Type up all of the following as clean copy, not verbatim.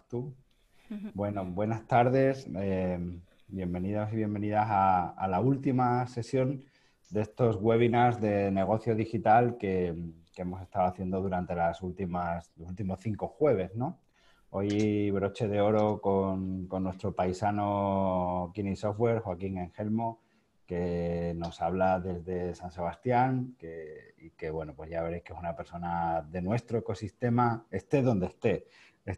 Tú. Bueno, buenas tardes, bienvenidos y bienvenidas a la última sesión de estos webinars de negocio digital que hemos estado haciendo durante los últimos 5 jueves, ¿no? Hoy broche de oro con nuestro paisano Kini Software, Joaquín Engelmo, que nos habla desde San Sebastián y que, bueno, pues ya veréis que es una persona de nuestro ecosistema, esté donde esté.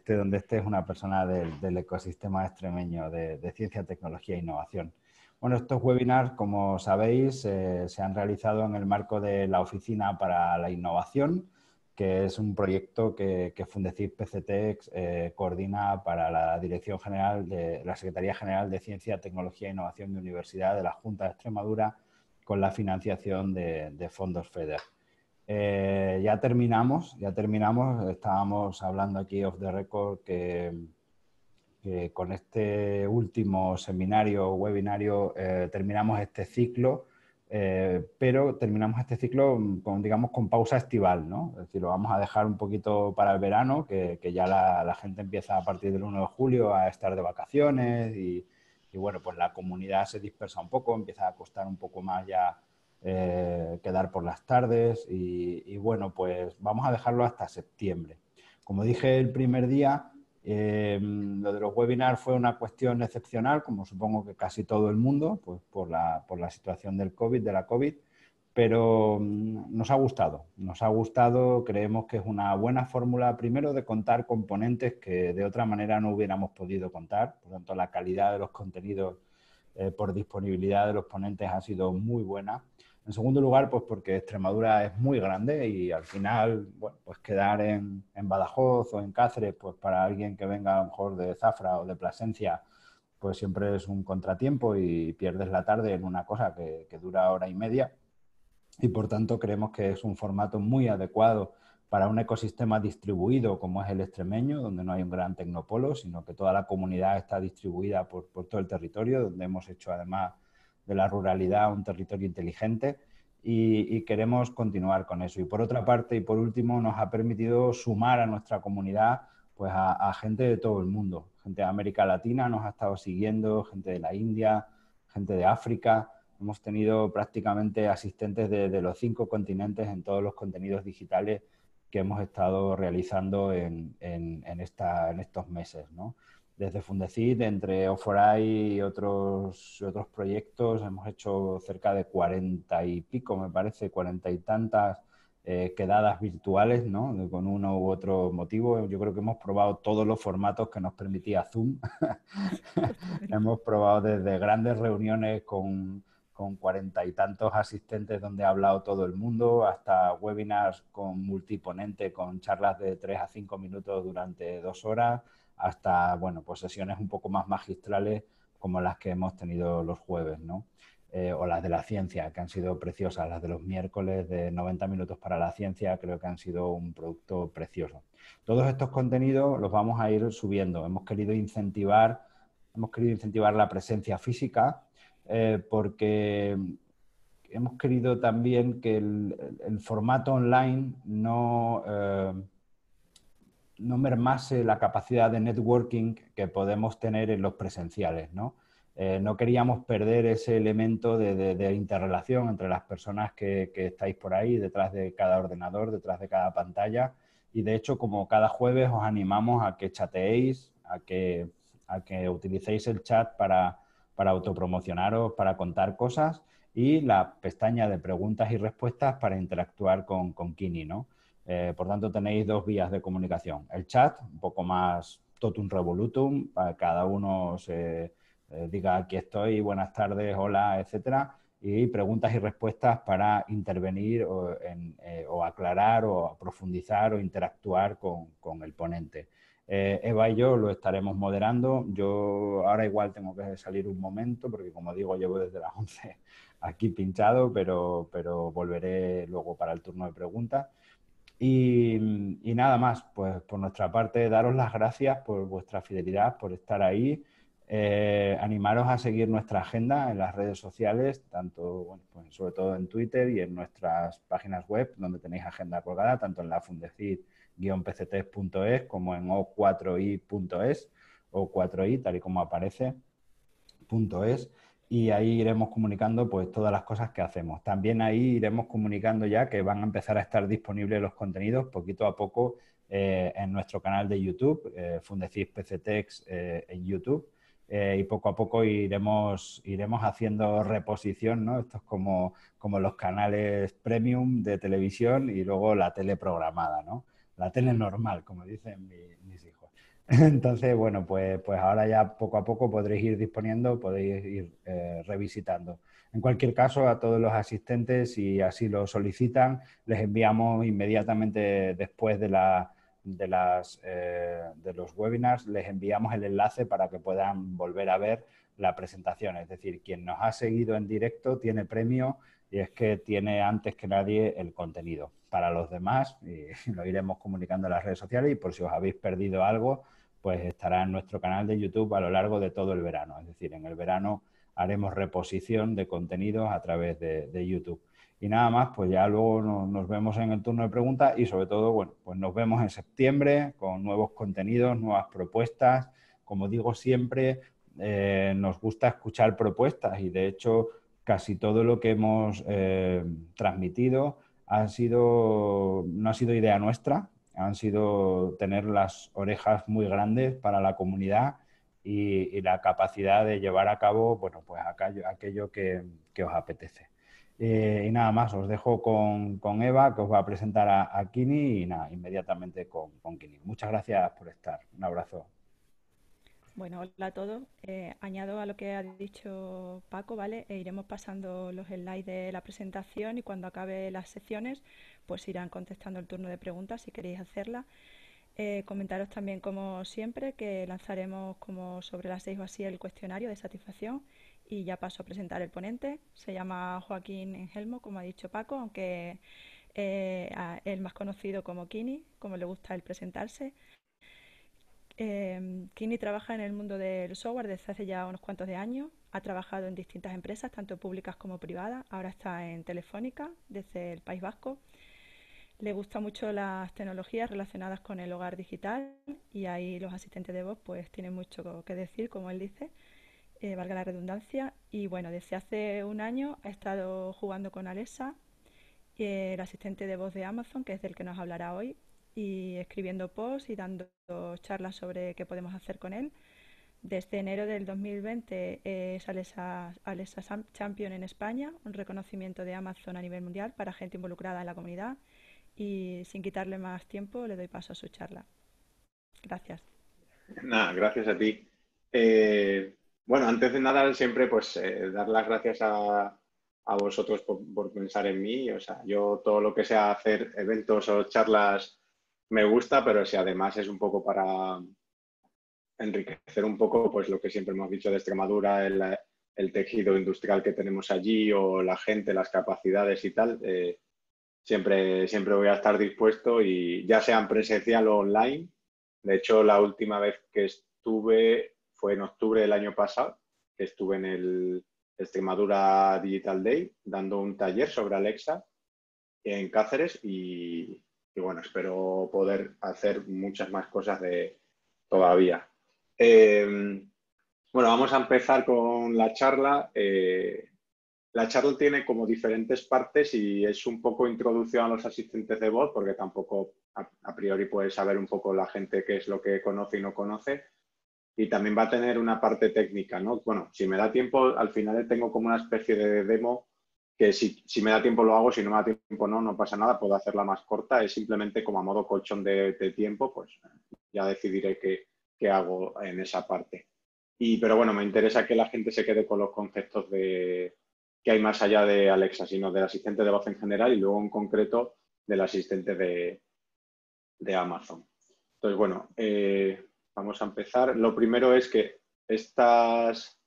Donde esté es una persona del ecosistema extremeño de ciencia, tecnología e innovación. Bueno, estos webinars, como sabéis, se han realizado en el marco de la Oficina para la Innovación, que es un proyecto que Fundecid PCTEX coordina para la Dirección General de la Secretaría General de Ciencia, Tecnología e Innovación de Universidad de la Junta de Extremadura con la financiación de fondos FEDER. Ya terminamos, estábamos hablando aquí off the record que con este último seminario o webinario terminamos este ciclo, pero terminamos este ciclo con, digamos, con pausa estival, ¿no? Es decir, lo vamos a dejar un poquito para el verano, que ya la gente empieza a partir del 1 de julio a estar de vacaciones y bueno, pues la comunidad se dispersa un poco, empieza a costar un poco más ya quedar por las tardes y bueno, pues vamos a dejarlo hasta septiembre. Como dije el primer día, lo de los webinars fue una cuestión excepcional, como supongo que casi todo el mundo, pues por la situación del COVID, de la COVID, pero nos ha gustado, creemos que es una buena fórmula, primero, de contar componentes que de otra manera no hubiéramos podido contar, por lo tanto la calidad de los contenidos por disponibilidad de los ponentes ha sido muy buena. En segundo lugar, pues porque Extremadura es muy grande y al final, bueno, pues quedar en Badajoz o en Cáceres, pues para alguien que venga a lo mejor de Zafra o de Plasencia, pues siempre es un contratiempo y pierdes la tarde en una cosa que dura hora y media. Y por tanto creemos que es un formato muy adecuado para un ecosistema distribuido como es el extremeño, donde no hay un gran tecnopolo, sino que toda la comunidad está distribuida por todo el territorio, donde hemos hecho además de la ruralidad un territorio inteligente y queremos continuar con eso. Y por otra parte, y por último, nos ha permitido sumar a nuestra comunidad pues a gente de todo el mundo. Gente de América Latina nos ha estado siguiendo, gente de la India, gente de África. Hemos tenido prácticamente asistentes de los 5 continentes en todos los contenidos digitales que hemos estado realizando en estos meses, ¿no? Desde Fundecid, entre O4I y otros proyectos, hemos hecho cerca de 40 y pico, me parece, 40 y tantas quedadas virtuales, ¿no? Con uno u otro motivo. Yo creo que hemos probado todos los formatos que nos permitía Zoom. Totalmente. Hemos probado desde grandes reuniones con 40 y tantos asistentes donde ha hablado todo el mundo, hasta webinars con multiponente, con charlas de 3 a 5 minutos durante 2 horas, hasta, bueno, pues sesiones un poco más magistrales como las que hemos tenido los jueves, ¿no? O las de la ciencia, que han sido preciosas, las de los miércoles de 90 minutos para la ciencia, creo que han sido un producto precioso. Todos estos contenidos los vamos a ir subiendo. Hemos querido incentivar la presencia física porque hemos querido también que el formato online no mermase la capacidad de networking que podemos tener en los presenciales, ¿no? No queríamos perder ese elemento de interrelación entre las personas que estáis por ahí, detrás de cada ordenador, detrás de cada pantalla. Y de hecho, como cada jueves os animamos a que chateéis, a que utilicéis el chat para autopromocionaros, para contar cosas y la pestaña de preguntas y respuestas para interactuar con Kini, ¿no? Por tanto, tenéis 2 vías de comunicación. El chat, un poco más totum revolutum, para que cada uno se diga aquí estoy, buenas tardes, hola, etcétera. Y preguntas y respuestas para intervenir o aclarar o profundizar o interactuar con el ponente. Eva y yo lo estaremos moderando. Yo ahora igual tengo que salir un momento porque, como digo, llevo desde las 11 aquí pinchado, pero volveré luego para el turno de preguntas. Y nada más, pues por nuestra parte, daros las gracias por vuestra fidelidad, por estar ahí. Animaros a seguir nuestra agenda en las redes sociales, tanto, bueno, pues sobre todo en Twitter y en nuestras páginas web, donde tenéis agenda colgada, tanto en la Fundecid web-pctech.es, como en o4i.es, o4i, tal y como aparece, .es, y ahí iremos comunicando pues todas las cosas que hacemos. También ahí iremos comunicando ya que van a empezar a estar disponibles los contenidos poquito a poco en nuestro canal de YouTube, Fundecis PCTech en YouTube, y poco a poco iremos haciendo reposición, ¿no? Esto es como los canales premium de televisión y luego la tele programada, ¿no? La tele normal, como dicen mis hijos. Entonces, bueno, pues ahora ya poco a poco podréis ir disponiendo, podéis ir revisitando. En cualquier caso, a todos los asistentes, si así lo solicitan, les enviamos inmediatamente después de los webinars, les enviamos el enlace para que puedan volver a ver la presentación. Es decir, quien nos ha seguido en directo tiene premio y es que tiene antes que nadie el contenido. Para los demás, y lo iremos comunicando en las redes sociales, y por si os habéis perdido algo, pues estará en nuestro canal de YouTube a lo largo de todo el verano. Es decir, en el verano haremos reposición de contenidos a través de YouTube. Y nada más, pues ya luego nos vemos en el turno de preguntas y sobre todo, bueno, pues nos vemos en septiembre con nuevos contenidos, nuevas propuestas. Como digo siempre, nos gusta escuchar propuestas y de hecho casi todo lo que hemos transmitido no ha sido idea nuestra, han sido tener las orejas muy grandes para la comunidad y la capacidad de llevar a cabo, bueno, pues aquello que os apetece. Y nada más, os dejo con Eva, que os va a presentar a Kini, y nada, inmediatamente con Kini. Muchas gracias por estar. Un abrazo. Bueno, hola a todos. Añado a lo que ha dicho Paco, ¿vale? Iremos pasando los slides de la presentación y cuando acabe las secciones, pues irán contestando el turno de preguntas si queréis hacerla. Comentaros también, como siempre, que lanzaremos como sobre las 6 o así el cuestionario de satisfacción y ya paso a presentar el ponente. Se llama Joaquín Engelmo, como ha dicho Paco, aunque el más conocido como Kini, como le gusta el presentarse. Kini trabaja en el mundo del software desde hace ya unos cuantos de años. Ha trabajado en distintas empresas, tanto públicas como privadas. Ahora está en Telefónica, desde el País Vasco. Le gustan mucho las tecnologías relacionadas con el hogar digital y ahí los asistentes de voz pues tienen mucho que decir, como él dice, valga la redundancia. Y bueno, desde hace un año ha estado jugando con Alexa, el asistente de voz de Amazon, que es del que nos hablará hoy, y escribiendo posts y dando charlas sobre qué podemos hacer con él. Desde enero del 2020 es Alexa Champion en España, un reconocimiento de Amazon a nivel mundial para gente involucrada en la comunidad. Y sin quitarle más tiempo, le doy paso a su charla. Gracias. Nada, gracias a ti. Bueno, antes de nada, siempre pues dar las gracias a vosotros por pensar en mí. O sea, yo todo lo que sea hacer eventos o charlas me gusta, pero si además es un poco para enriquecer un poco pues lo que siempre hemos dicho de Extremadura, el tejido industrial que tenemos allí o la gente, las capacidades y tal, siempre voy a estar dispuesto y ya sea en presencial o online. De hecho, la última vez que estuve fue en octubre del año pasado, que estuve en el Extremadura Digital Day dando un taller sobre Alexa en Cáceres y bueno, espero poder hacer muchas más cosas todavía. Bueno, vamos a empezar con la charla. La charla tiene como diferentes partes y es un poco introducción a los asistentes de voz, porque tampoco a priori puede saber un poco la gente qué es lo que conoce y no conoce. Y también va a tener una parte técnica, ¿no? Bueno, si me da tiempo, al final tengo como una especie de demo que si me da tiempo lo hago, si no me da tiempo no pasa nada, puedo hacerla más corta. Es simplemente como a modo colchón de tiempo, pues ya decidiré qué hago en esa parte. Pero bueno, me interesa que la gente se quede con los conceptos que hay más allá de Alexa, sino del asistente de voz en general y luego en concreto del asistente de Amazon. Entonces, bueno, vamos a empezar. Lo primero es que estas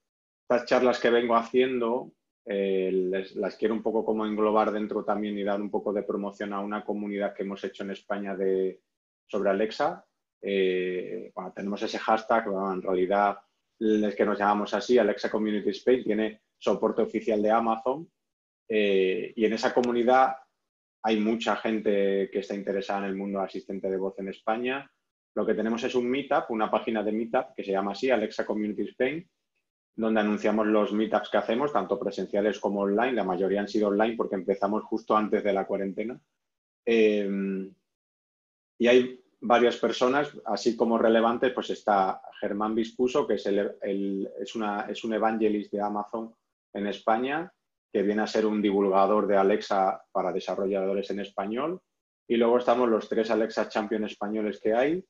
charlas que vengo haciendo las quiero un poco como englobar dentro también y dar un poco de promoción a una comunidad que hemos hecho en España sobre Alexa. Bueno, tenemos ese hashtag, bueno, en realidad es que nos llamamos así, Alexa Community Space, tiene soporte oficial de Amazon y en esa comunidad hay mucha gente que está interesada en el mundo asistente de voz en España. Lo que tenemos es un Meetup, una página de Meetup que se llama así, Alexa Community Spain, donde anunciamos los meetups que hacemos, tanto presenciales como online. La mayoría han sido online porque empezamos justo antes de la cuarentena. Y hay varias personas, así como relevantes, pues está Germán Viscuso, que es un evangelist de Amazon en España, que viene a ser un divulgador de Alexa para desarrolladores en español. Y luego estamos los 3 Alexa Champion españoles que hay,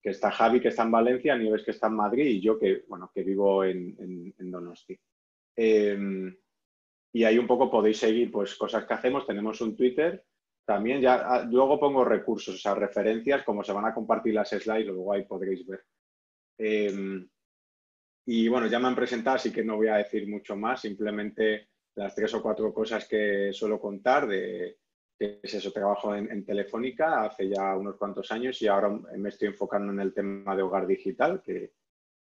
que está Javi, que está en Valencia, Nieves, que está en Madrid, y yo, que vivo en Donosti. Y ahí un poco podéis seguir pues cosas que hacemos. Tenemos un Twitter también. Ya luego pongo recursos, o sea, referencias, como se van a compartir las slides, luego ahí podréis ver. Y bueno, ya me han presentado, así que no voy a decir mucho más, simplemente las 3 o 4 cosas que suelo contar de que es eso. Trabajo en Telefónica hace ya unos cuantos años y ahora me estoy enfocando en el tema de hogar digital, que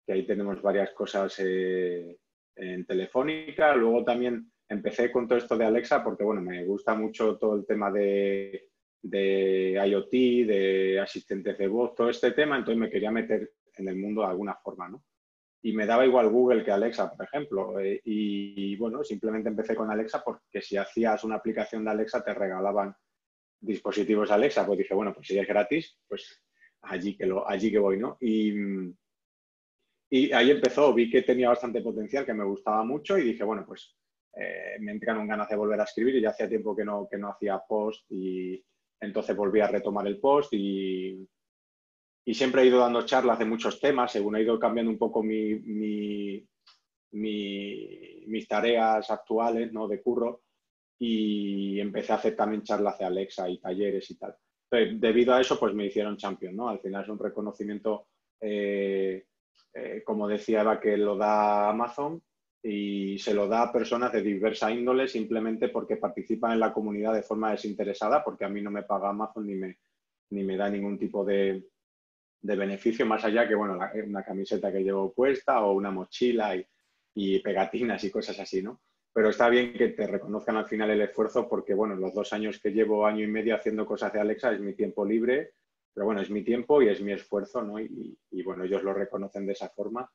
ahí tenemos varias cosas en Telefónica. Luego también empecé con todo esto de Alexa porque, bueno, me gusta mucho todo el tema de IoT, de asistentes de voz, todo este tema, entonces me quería meter en el mundo de alguna forma, ¿no? Y me daba igual Google que Alexa, por ejemplo. Y bueno, simplemente empecé con Alexa porque si hacías una aplicación de Alexa te regalaban dispositivos Alexa. Pues dije, bueno, pues si es gratis, pues allí que voy, ¿no? Y ahí empezó, vi que tenía bastante potencial, que me gustaba mucho y dije, bueno, pues me entraron ganas de volver a escribir y ya hacía tiempo que no hacía post y entonces volví a retomar el post y siempre he ido dando charlas de muchos temas, según he ido cambiando un poco mis tareas actuales, ¿no? De curro, y empecé a hacer también charlas de Alexa y talleres y tal. Pero debido a eso, pues me hicieron champion, ¿no? Al final es un reconocimiento, como decía Eva, que lo da Amazon y se lo da a personas de diversa índole simplemente porque participan en la comunidad de forma desinteresada, porque a mí no me paga Amazon ni me da ningún tipo de beneficio más allá que, bueno, una camiseta que llevo puesta o una mochila y pegatinas y cosas así, ¿no? Pero está bien que te reconozcan al final el esfuerzo porque, bueno, los 2 años que llevo, año y medio haciendo cosas de Alexa es mi tiempo libre, pero bueno, es mi tiempo y es mi esfuerzo, ¿no? Y bueno, ellos lo reconocen de esa forma.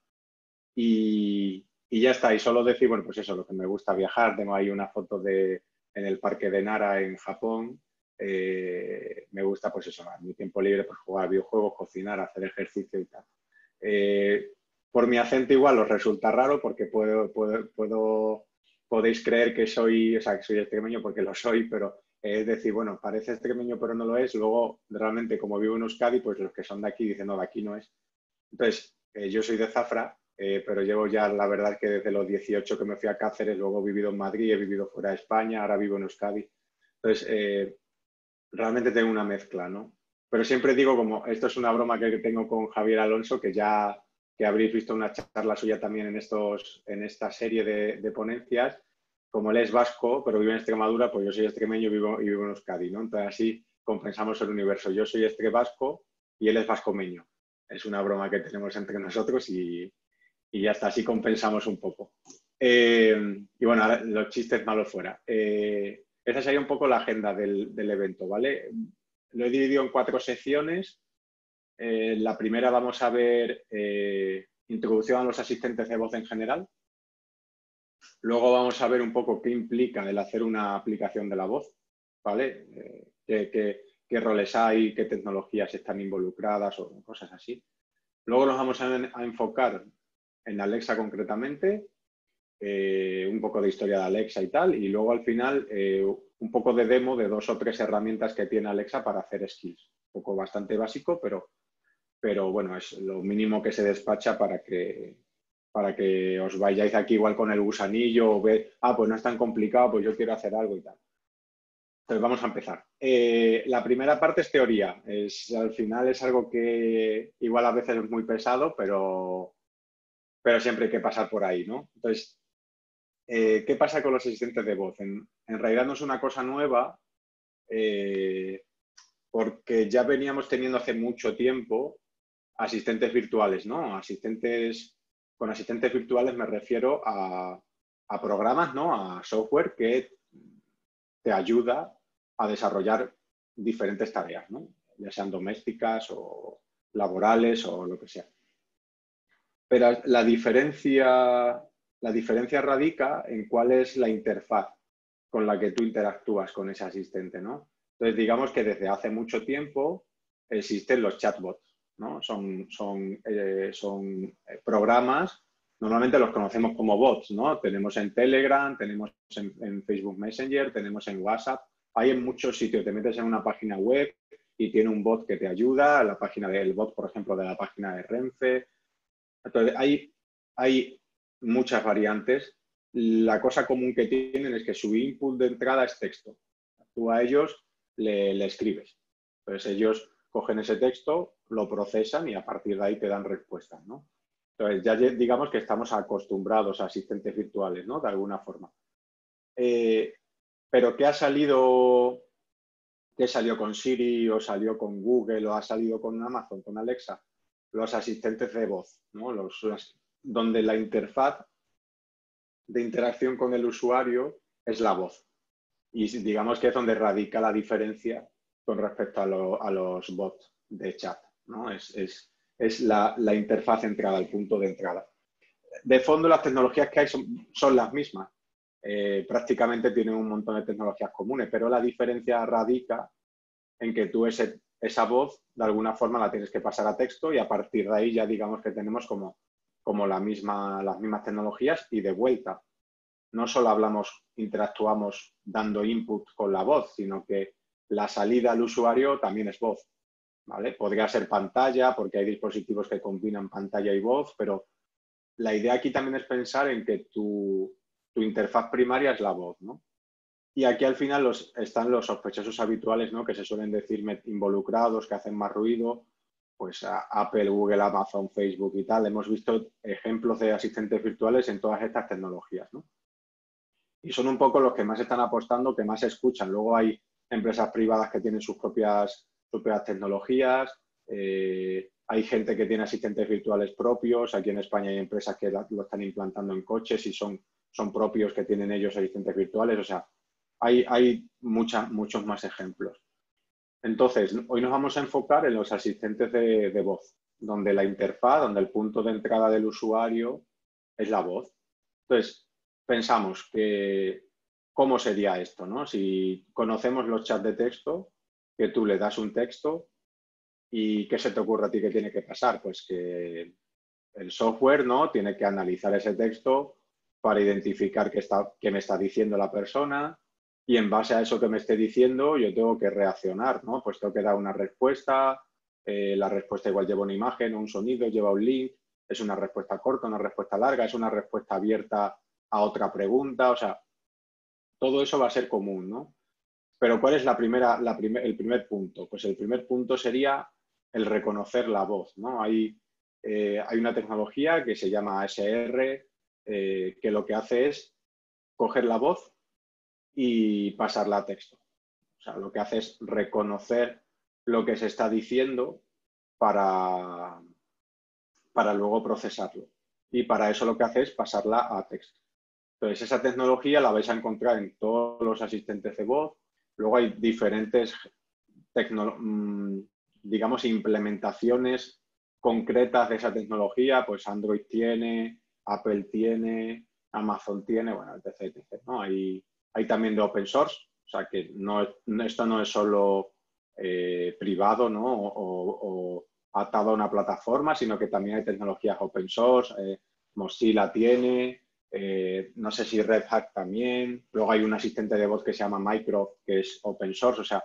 Y ya está, y solo decir, bueno, pues eso, lo que me gusta viajar. Tengo ahí una foto en el parque de Nara en Japón. Me gusta, pues eso, en mi tiempo libre, pues jugar videojuegos, cocinar, hacer ejercicio y tal. Por mi acento igual os resulta raro porque podéis creer que soy extremeño porque lo soy, pero es decir, bueno, parece extremeño pero no lo es. Luego, realmente, como vivo en Euskadi, pues los que son de aquí dicen, no, de aquí no es. Entonces, yo soy de Zafra, pero llevo ya, la verdad, que desde los 18 que me fui a Cáceres, luego he vivido en Madrid, he vivido fuera de España, ahora vivo en Euskadi. Entonces, realmente tengo una mezcla, ¿no? Pero siempre digo, como esto es una broma que tengo con Javier Alonso, que habréis visto una charla suya también en esta serie de ponencias, como él es vasco, pero vive en Extremadura, pues yo soy extremeño y vivo en Euskadi, ¿no? Entonces así compensamos el universo. Yo soy vasco y él es vascomeño. Es una broma que tenemos entre nosotros y ya está, así compensamos un poco. Y bueno, ahora los chistes malos fuera. Esa sería un poco la agenda del evento, ¿vale? Lo he dividido en 4 secciones. La primera vamos a ver introducción a los asistentes de voz en general. Luego vamos a ver un poco qué implica el hacer una aplicación de la voz, ¿vale? Qué roles hay, qué tecnologías están involucradas o cosas así. Luego nos vamos a enfocar en Alexa concretamente, un poco de historia de Alexa y tal, y luego al final un poco de demo de 2 o 3 herramientas que tiene Alexa para hacer skills. Un poco bastante básico, pero bueno, es lo mínimo que se despacha para que os vayáis aquí igual con el gusanillo o ver, pues no es tan complicado, pues yo quiero hacer algo y tal. Entonces vamos a empezar. La primera parte es teoría. Al final es algo que igual a veces es muy pesado, pero siempre hay que pasar por ahí, ¿no? Entonces, ¿qué pasa con los asistentes de voz? En realidad no es una cosa nueva, porque ya veníamos teniendo hace mucho tiempo asistentes virtuales, ¿no? Con asistentes virtuales me refiero a programas, ¿no? A software que te ayuda a desarrollar diferentes tareas, ¿no? Ya sean domésticas o laborales o lo que sea. Pero la diferencia radica en cuál es la interfaz con la que tú interactúas con ese asistente, ¿no? Entonces, digamos que desde hace mucho tiempo existen los chatbots, ¿no? Son programas, normalmente los conocemos como bots, ¿no? Tenemos en Telegram, tenemos en Facebook Messenger, tenemos en WhatsApp, hay en muchos sitios. Te metes en una página web y tiene un bot que te ayuda, la página del bot, por ejemplo, de la página de Renfe. Entonces, hay muchas variantes. La cosa común que tienen es que su input de entrada es texto. Tú a ellos le escribes. Entonces, ellos cogen ese texto, lo procesan y a partir de ahí te dan respuestas, ¿no? Entonces, ya digamos que estamos acostumbrados a asistentes virtuales, ¿no? De alguna forma. Pero ¿qué ha salido? ¿Qué salió con Siri o salió con Google o ha salido con Amazon, con Alexa? Los asistentes de voz, ¿no? Donde la interfaz de interacción con el usuario es la voz. Y digamos que es donde radica la diferencia con respecto a los bots de chat, ¿no? Es la interfaz de entrada, el punto de entrada. De fondo, las tecnologías que hay son las mismas. Prácticamente tienen un montón de tecnologías comunes, pero la diferencia radica en que tú esa voz, de alguna forma, la tienes que pasar a texto y a partir de ahí ya digamos que tenemos como las mismas tecnologías y de vuelta. No solo interactuamos dando input con la voz, sino que la salida al usuario también es voz, ¿vale? Podría ser pantalla, porque hay dispositivos que combinan pantalla y voz, pero la idea aquí también es pensar en que tu interfaz primaria es la voz, ¿no? Y aquí al final están los sospechosos habituales, ¿no? Que se suelen decir involucrados, que hacen más ruido, pues Apple, Google, Amazon, Facebook y tal. Hemos visto ejemplos de asistentes virtuales en todas estas tecnologías, ¿no? Y son un poco los que más están apostando, que más se escuchan. Luego hay empresas privadas que tienen sus propias tecnologías, hay gente que tiene asistentes virtuales propios. Aquí en España hay empresas que lo están implantando en coches y son propios que tienen ellos asistentes virtuales. O sea, hay muchos más ejemplos. Entonces, hoy nos vamos a enfocar en los asistentes de voz, donde la interfaz, donde el punto de entrada del usuario es la voz. Entonces, pensamos que cómo sería esto, ¿no? Si conocemos los chats de texto, que tú le das un texto y ¿qué se te ocurre a ti que tiene que pasar? Pues que el software, ¿no? Tiene que analizar ese texto para identificar qué me está diciendo la persona y en base a eso que me esté diciendo yo tengo que reaccionar, ¿no? Pues tengo que dar una respuesta, la respuesta igual lleva una imagen o un sonido, lleva un link, es una respuesta corta, una respuesta larga, es una respuesta abierta a otra pregunta, o sea, todo eso va a ser común, ¿no? Pero ¿cuál es el primer punto? Pues el primer punto sería el reconocer la voz, ¿no? Hay una tecnología que se llama ASR, que lo que hace es coger la voz y pasarla a texto. O sea, lo que hace es reconocer lo que se está diciendo para luego procesarlo. Y para eso lo que hace es pasarla a texto. Entonces, esa tecnología la vais a encontrar en todos los asistentes de voz. Luego hay diferentes, digamos, implementaciones concretas de esa tecnología. Pues Android tiene, Apple tiene, Amazon tiene, bueno, etc. ¿no? Hay también de open source, o sea que esto no es solo privado, ¿no? o atado a una plataforma, sino que también hay tecnologías open source. Mozilla tiene, no sé si Red Hat también. Luego hay un asistente de voz que se llama Micro, que es open source, o sea,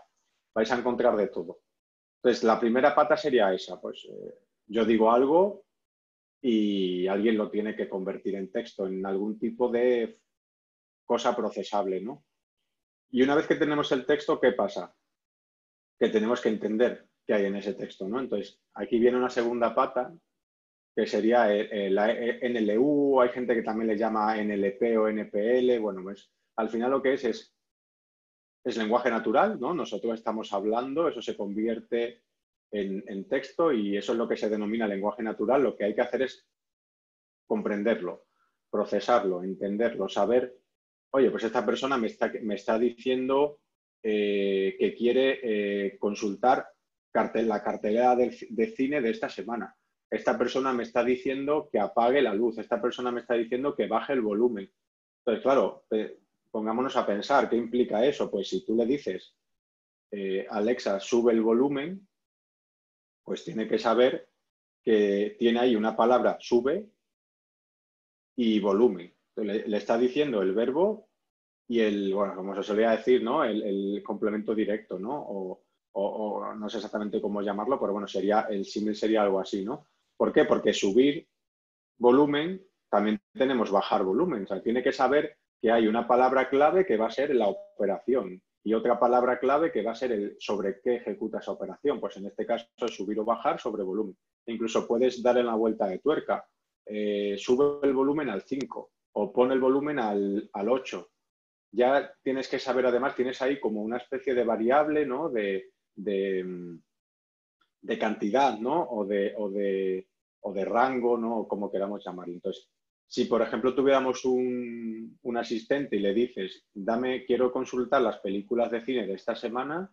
vais a encontrar de todo. Entonces, la primera pata sería esa, pues yo digo algo y alguien lo tiene que convertir en texto, en algún tipo de cosa procesable, ¿no? Y una vez que tenemos el texto, ¿qué pasa? Que tenemos que entender qué hay en ese texto, ¿no? Entonces, aquí viene una segunda pata, que sería la NLU, hay gente que también le llama NLP o NPL. Bueno, pues al final lo que es lenguaje natural, ¿no? Nosotros estamos hablando, eso se convierte en texto y eso es lo que se denomina lenguaje natural. Lo que hay que hacer es comprenderlo, procesarlo, entenderlo, saber, oye, pues esta persona me está diciendo que quiere consultar la cartelera de cine de esta semana. Esta persona me está diciendo que apague la luz, esta persona me está diciendo que baje el volumen. Entonces, claro, pongámonos a pensar, ¿qué implica eso? Pues si tú le dices, Alexa, sube el volumen, pues tiene que saber que tiene ahí una palabra, sube, y volumen. Le está diciendo el verbo y bueno, como se solía decir, ¿no? El complemento directo, ¿no? O no sé exactamente cómo llamarlo, pero bueno, el símil sería algo así, ¿no? ¿Por qué? Porque subir volumen, también tenemos bajar volumen. O sea, tiene que saber que hay una palabra clave que va a ser la operación y otra palabra clave que va a ser el sobre qué ejecuta esa operación. Pues en este caso es subir o bajar sobre volumen. Incluso puedes darle la vuelta de tuerca. Sube el volumen al 5 o pone el volumen al 8. Ya tienes que saber, además, tienes ahí como una especie de variable, ¿no? De cantidad, ¿no? O de rango, ¿no? O como queramos llamarlo. Entonces, si por ejemplo tuviéramos un asistente y le dices, quiero consultar las películas de cine de esta semana,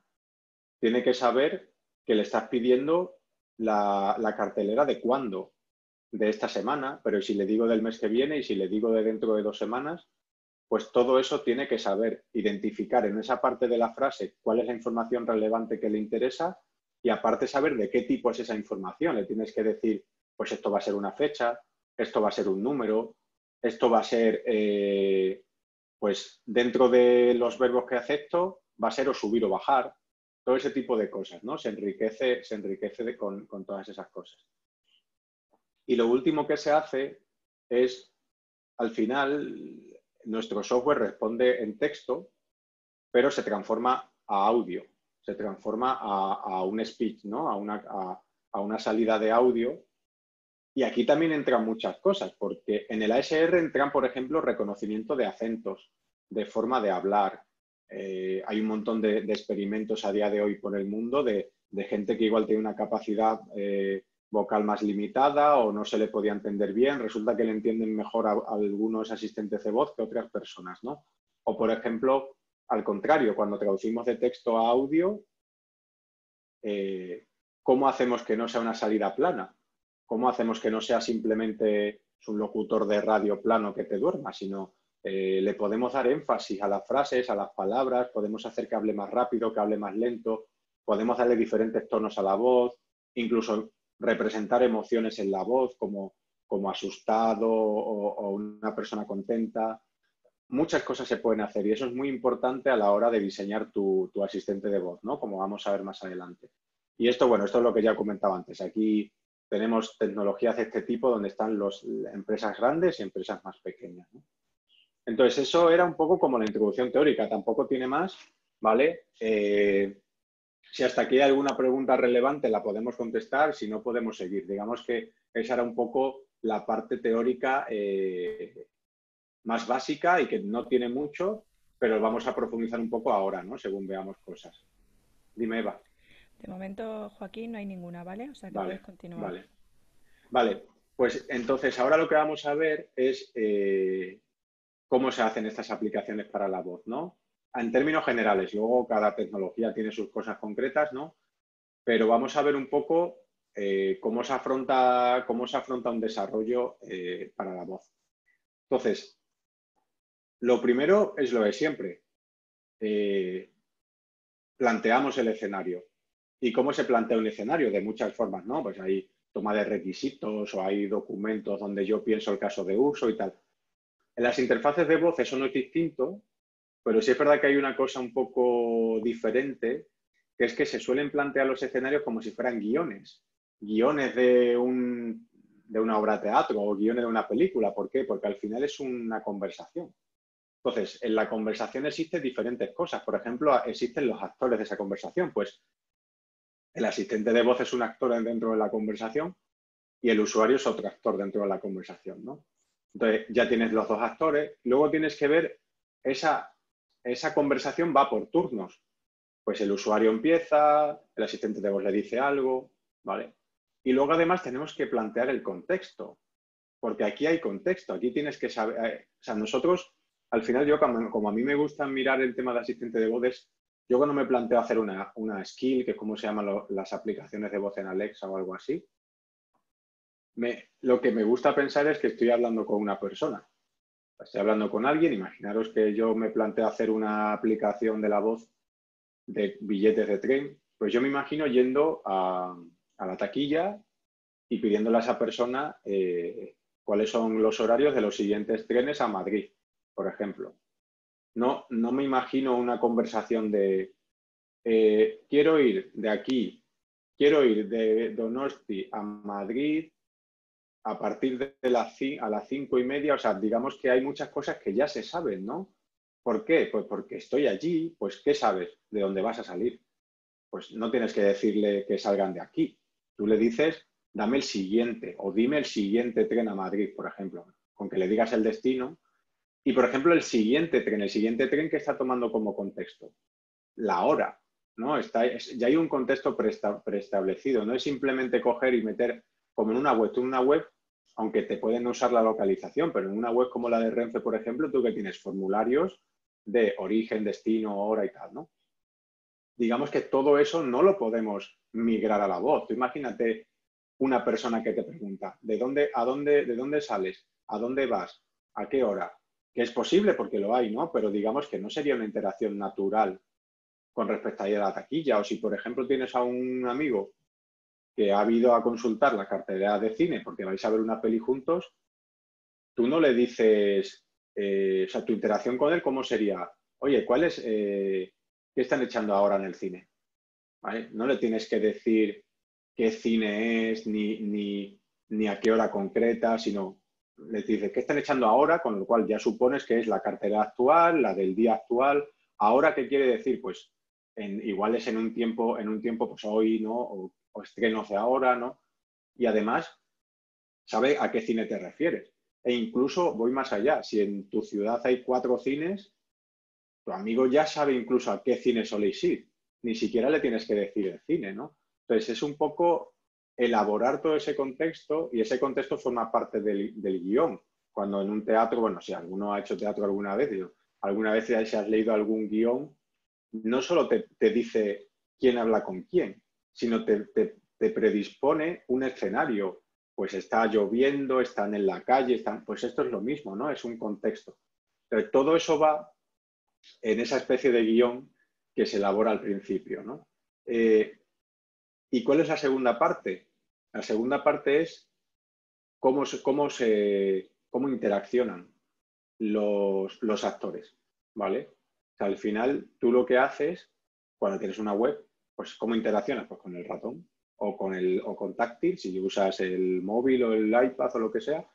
tiene que saber que le estás pidiendo la cartelera de cuándo, de esta semana, pero si le digo del mes que viene y si le digo de dentro de 2 semanas, pues todo eso tiene que saber identificar en esa parte de la frase cuál es la información relevante que le interesa y aparte saber de qué tipo es esa información. Le tienes que decir, pues esto va a ser una fecha, esto va a ser un número, esto va a ser, pues dentro de los verbos que acepto, va a ser o subir o bajar, todo ese tipo de cosas, ¿no? Se enriquece con todas esas cosas. Y lo último que se hace es, al final, nuestro software responde en texto, pero se transforma a audio, se transforma a un speech, ¿no? A una salida de audio. Y aquí también entran muchas cosas, porque en el ASR entran, por ejemplo, reconocimiento de acentos, de forma de hablar. Hay un montón de experimentos a día de hoy por el mundo de gente que igual tiene una capacidad vocal más limitada o no se le podía entender bien. Resulta que le entienden mejor a algunos asistentes de voz que otras personas, ¿no? O, por ejemplo, al contrario, cuando traducimos de texto a audio, ¿cómo hacemos que no sea una salida plana? ¿Cómo hacemos que no sea simplemente un locutor de radio plano que te duerma, sino le podemos dar énfasis a las frases, a las palabras, podemos hacer que hable más rápido, que hable más lento, podemos darle diferentes tonos a la voz, incluso representar emociones en la voz como asustado o una persona contenta. Muchas cosas se pueden hacer y eso es muy importante a la hora de diseñar tu asistente de voz, ¿no? Como vamos a ver más adelante. Y esto, bueno, esto es lo que ya comentaba antes. Aquí tenemos tecnologías de este tipo donde están las empresas grandes y empresas más pequeñas, ¿no? Entonces, eso era un poco como la introducción teórica, tampoco tiene más, ¿vale? Si hasta aquí hay alguna pregunta relevante la podemos contestar, si no podemos seguir. Digamos que esa era un poco la parte teórica más básica y que no tiene mucho, pero vamos a profundizar un poco ahora, ¿no? Según veamos cosas. Dime, Eva. De momento, Joaquín, no hay ninguna, ¿vale? O sea que puedes Vale, continuar. vale. Pues entonces ahora lo que vamos a ver es cómo se hacen estas aplicaciones para la voz, ¿no? En términos generales, luego cada tecnología tiene sus cosas concretas, ¿no? Pero vamos a ver un poco cómo se afronta un desarrollo para la voz. Entonces, lo primero es lo de siempre. Planteamos el escenario. ¿Y cómo se plantea un escenario? De muchas formas, ¿no? Pues hay toma de requisitos o hay documentos donde yo pienso el caso de uso y tal. En las interfaces de voz eso no es distinto, pero sí es verdad que hay una cosa un poco diferente, que es que se suelen plantear los escenarios como si fueran guiones. Guiones de una obra de teatro o guiones de una película. ¿Por qué? Porque al final es una conversación. Entonces, en la conversación existen diferentes cosas. Por ejemplo, existen los actores de esa conversación. Pues el asistente de voz es un actor dentro de la conversación y el usuario es otro actor dentro de la conversación, ¿no? Entonces, ya tienes los dos actores. Luego tienes que ver esa conversación va por turnos. Pues el usuario empieza, el asistente de voz le dice algo, ¿vale? Y luego además tenemos que plantear el contexto, porque aquí hay contexto, aquí tienes que saber, o sea, nosotros, al final yo como a mí me gusta mirar el tema de asistente de voz, yo cuando me planteo hacer una skill, que es como se llaman las aplicaciones de voz en Alexa o algo así, lo que me gusta pensar es que estoy hablando con una persona. Estoy hablando con alguien, imaginaros que yo me planteo hacer una aplicación de la voz de billetes de tren, pues yo me imagino yendo a la taquilla y pidiéndole a esa persona cuáles son los horarios de los siguientes trenes a Madrid, por ejemplo. No me imagino una conversación de quiero ir de aquí, quiero ir de Donosti a Madrid a partir de a las 5:30, o sea, digamos que hay muchas cosas que ya se saben, ¿no? ¿Por qué? Pues porque estoy allí, pues ¿qué sabes de dónde vas a salir? Pues no tienes que decirle que salgan de aquí. Tú le dices, dame el siguiente o dime el siguiente tren a Madrid, por ejemplo, con que le digas el destino. Y, por ejemplo, el siguiente tren que está tomando como contexto, la hora, ¿no? Ya hay un contexto preestablecido, no es simplemente coger y meter como en una web. Tú en una web, aunque te pueden usar la localización, pero en una web como la de Renfe, por ejemplo, tú que tienes formularios de origen, destino, hora y tal, ¿no? Digamos que todo eso no lo podemos migrar a la voz. Tú imagínate una persona que te pregunta, ¿de dónde sales? ¿A dónde vas? ¿A qué hora? Que es posible porque lo hay, ¿no? Pero digamos que no sería una interacción natural con respecto a ir a la taquilla. O si, por ejemplo, tienes a un amigo que ha ido a consultar la cartelera de cine porque vais a ver una peli juntos, tú no le dices, o sea, tu interacción con él, ¿cómo sería? Oye, ¿qué están echando ahora en el cine? ¿Vale? No le tienes que decir qué cine es ni a qué hora concreta, sino le dices qué están echando ahora, con lo cual ya supones que es la cartera actual, la del día actual. ¿Ahora qué quiere decir? Pues igual es en un tiempo pues hoy, ¿no? O estrenos de ahora, ¿no? Y además, sabe a qué cine te refieres. E incluso voy más allá. Si en tu ciudad hay 4 cines, tu amigo ya sabe incluso a qué cine soléis ir. Ni siquiera le tienes que decir el cine, ¿no? Entonces, es un poco elaborar todo ese contexto y ese contexto forma parte del guión. Cuando en un teatro, bueno, si alguno ha hecho teatro alguna vez, alguna vez si has leído algún guión, no solo te dice quién habla con quién, sino te predispone un escenario. Pues está lloviendo, están en la calle, pues esto es lo mismo, ¿no? Es un contexto. Pero todo eso va en esa especie de guión que se elabora al principio, ¿no? ¿Y cuál es la segunda parte? La segunda parte es cómo interaccionan los actores, ¿vale? O sea, al final, tú lo que haces cuando tienes una web, pues ¿cómo interaccionas? Pues con el ratón o con táctil, si usas el móvil o el iPad o lo que sea.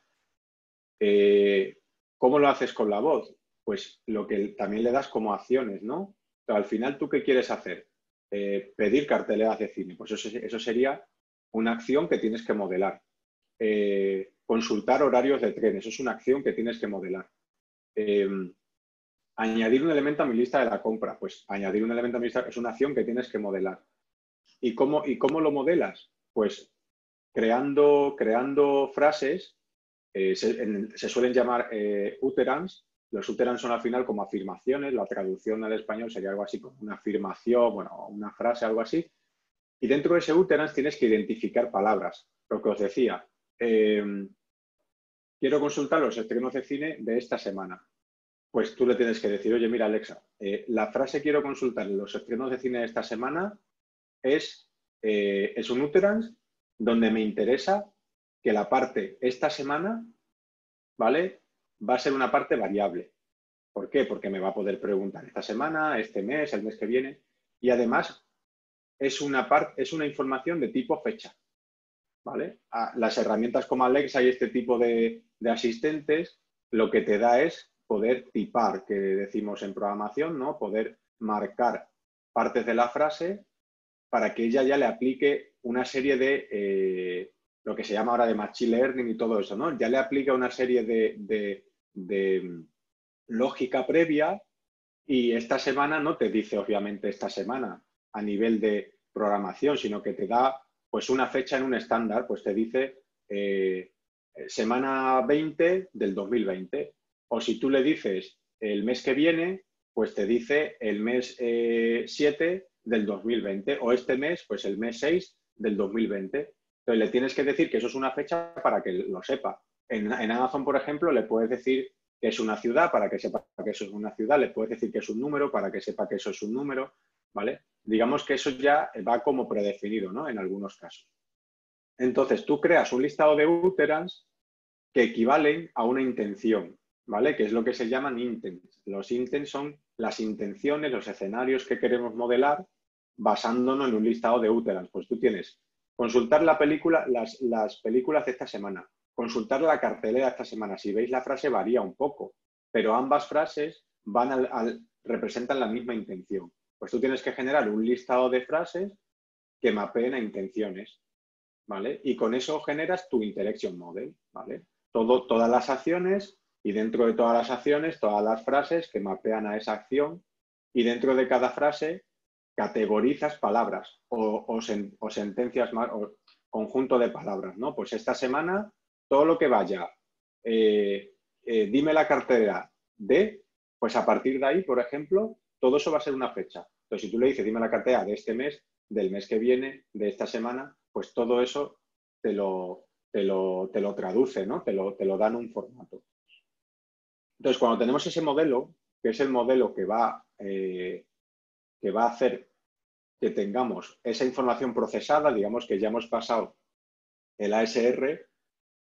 ¿Cómo lo haces con la voz? Pues lo que también le das como acciones, ¿no? O sea, al final, ¿tú qué quieres hacer? Pedir carteleras de cine. Pues eso sería una acción que tienes que modelar. Consultar horarios de tren. Eso es una acción que tienes que modelar. Añadir un elemento a mi lista de la compra. Pues añadir un elemento a mi lista es una acción que tienes que modelar. ¿Y cómo lo modelas? Pues creando frases. Se suelen llamar utterance. Los utterance son al final como afirmaciones. La traducción al español sería algo así como una afirmación, bueno, una frase, algo así. Y dentro de ese utterance tienes que identificar palabras. Lo que os decía, quiero consultar los estrenos de cine de esta semana. Pues tú le tienes que decir, oye, mira, Alexa, la frase quiero consultar los estrenos de cine de esta semana es un utterance donde me interesa que la parte esta semana, ¿vale? Va a ser una parte variable. ¿Por qué? Porque me va a poder preguntar esta semana, este mes, el mes que viene. Y además es una información de tipo fecha, ¿vale? Las herramientas como Alexa y este tipo de asistentes lo que te da es poder tipar, que decimos en programación, ¿no? Poder marcar partes de la frase para que ella ya le aplique una serie de lo que se llama ahora de machine learning y todo eso, ¿no? Ya le aplica una serie de lógica previa y esta semana no te dice, obviamente, esta semana a nivel de programación, sino que te da pues una fecha en un estándar, pues te dice semana 20 del 2020. O si tú le dices el mes que viene, pues te dice el mes 7 del 2020 o este mes, pues el mes 6 del 2020. Entonces le tienes que decir que eso es una fecha para que lo sepa. En Amazon, por ejemplo, le puedes decir que es una ciudad para que sepa que eso es una ciudad, le puedes decir que es un número para que sepa que eso es un número, ¿vale? Digamos que eso ya va como predefinido, ¿no? En algunos casos. Entonces, tú creas un listado de utterance que equivalen a una intención, ¿vale? Que es lo que se llaman intents. Los intents son las intenciones, los escenarios que queremos modelar basándonos en un listado de utterance. Pues tú tienes consultar la película, las películas de esta semana, consultar la cartelera de esta semana. Si veis, la frase varía un poco, pero ambas frases representan la misma intención. Pues tú tienes que generar un listado de frases que mapeen a intenciones, ¿vale? Y con eso generas tu interaction model, ¿vale? Todas las acciones y dentro de todas las acciones, todas las frases que mapean a esa acción y dentro de cada frase categorizas palabras o sentencias más, o conjunto de palabras, ¿no? Pues esta semana todo lo que vaya, dime la cartera de, pues a partir de ahí, por ejemplo, todo eso va a ser una fecha. Entonces, si tú le dices, dime la cartera de este mes, del mes que viene, de esta semana, pues todo eso te lo traduce, ¿no? Te lo dan un formato. Entonces, cuando tenemos ese modelo, que es el modelo que va a hacer que tengamos esa información procesada, digamos que ya hemos pasado el ASR,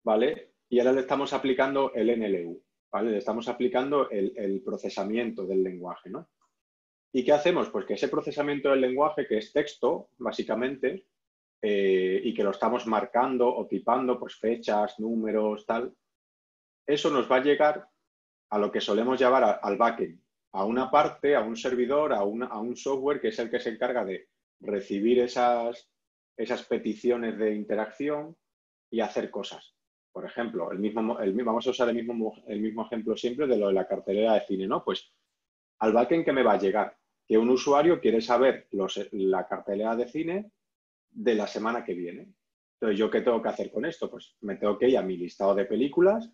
¿vale? Y ahora le estamos aplicando el NLU, ¿vale? Le estamos aplicando el procesamiento del lenguaje, ¿no? ¿Y qué hacemos? Pues que ese procesamiento del lenguaje, que es texto, básicamente, y que lo estamos marcando o tipando, pues fechas, números, tal, eso nos va a llegar a lo que solemos llamar al backend, a una parte, a un servidor, a un software que es el que se encarga de recibir esas peticiones de interacción y hacer cosas. Por ejemplo, vamos a usar el mismo ejemplo siempre de lo de la cartelera de cine, ¿no? Pues al backend, ¿qué me va a llegar? Que un usuario quiere saber la cartelera de cine de la semana que viene. Entonces, ¿yo qué tengo que hacer con esto? Pues me tengo que ir a mi listado de películas,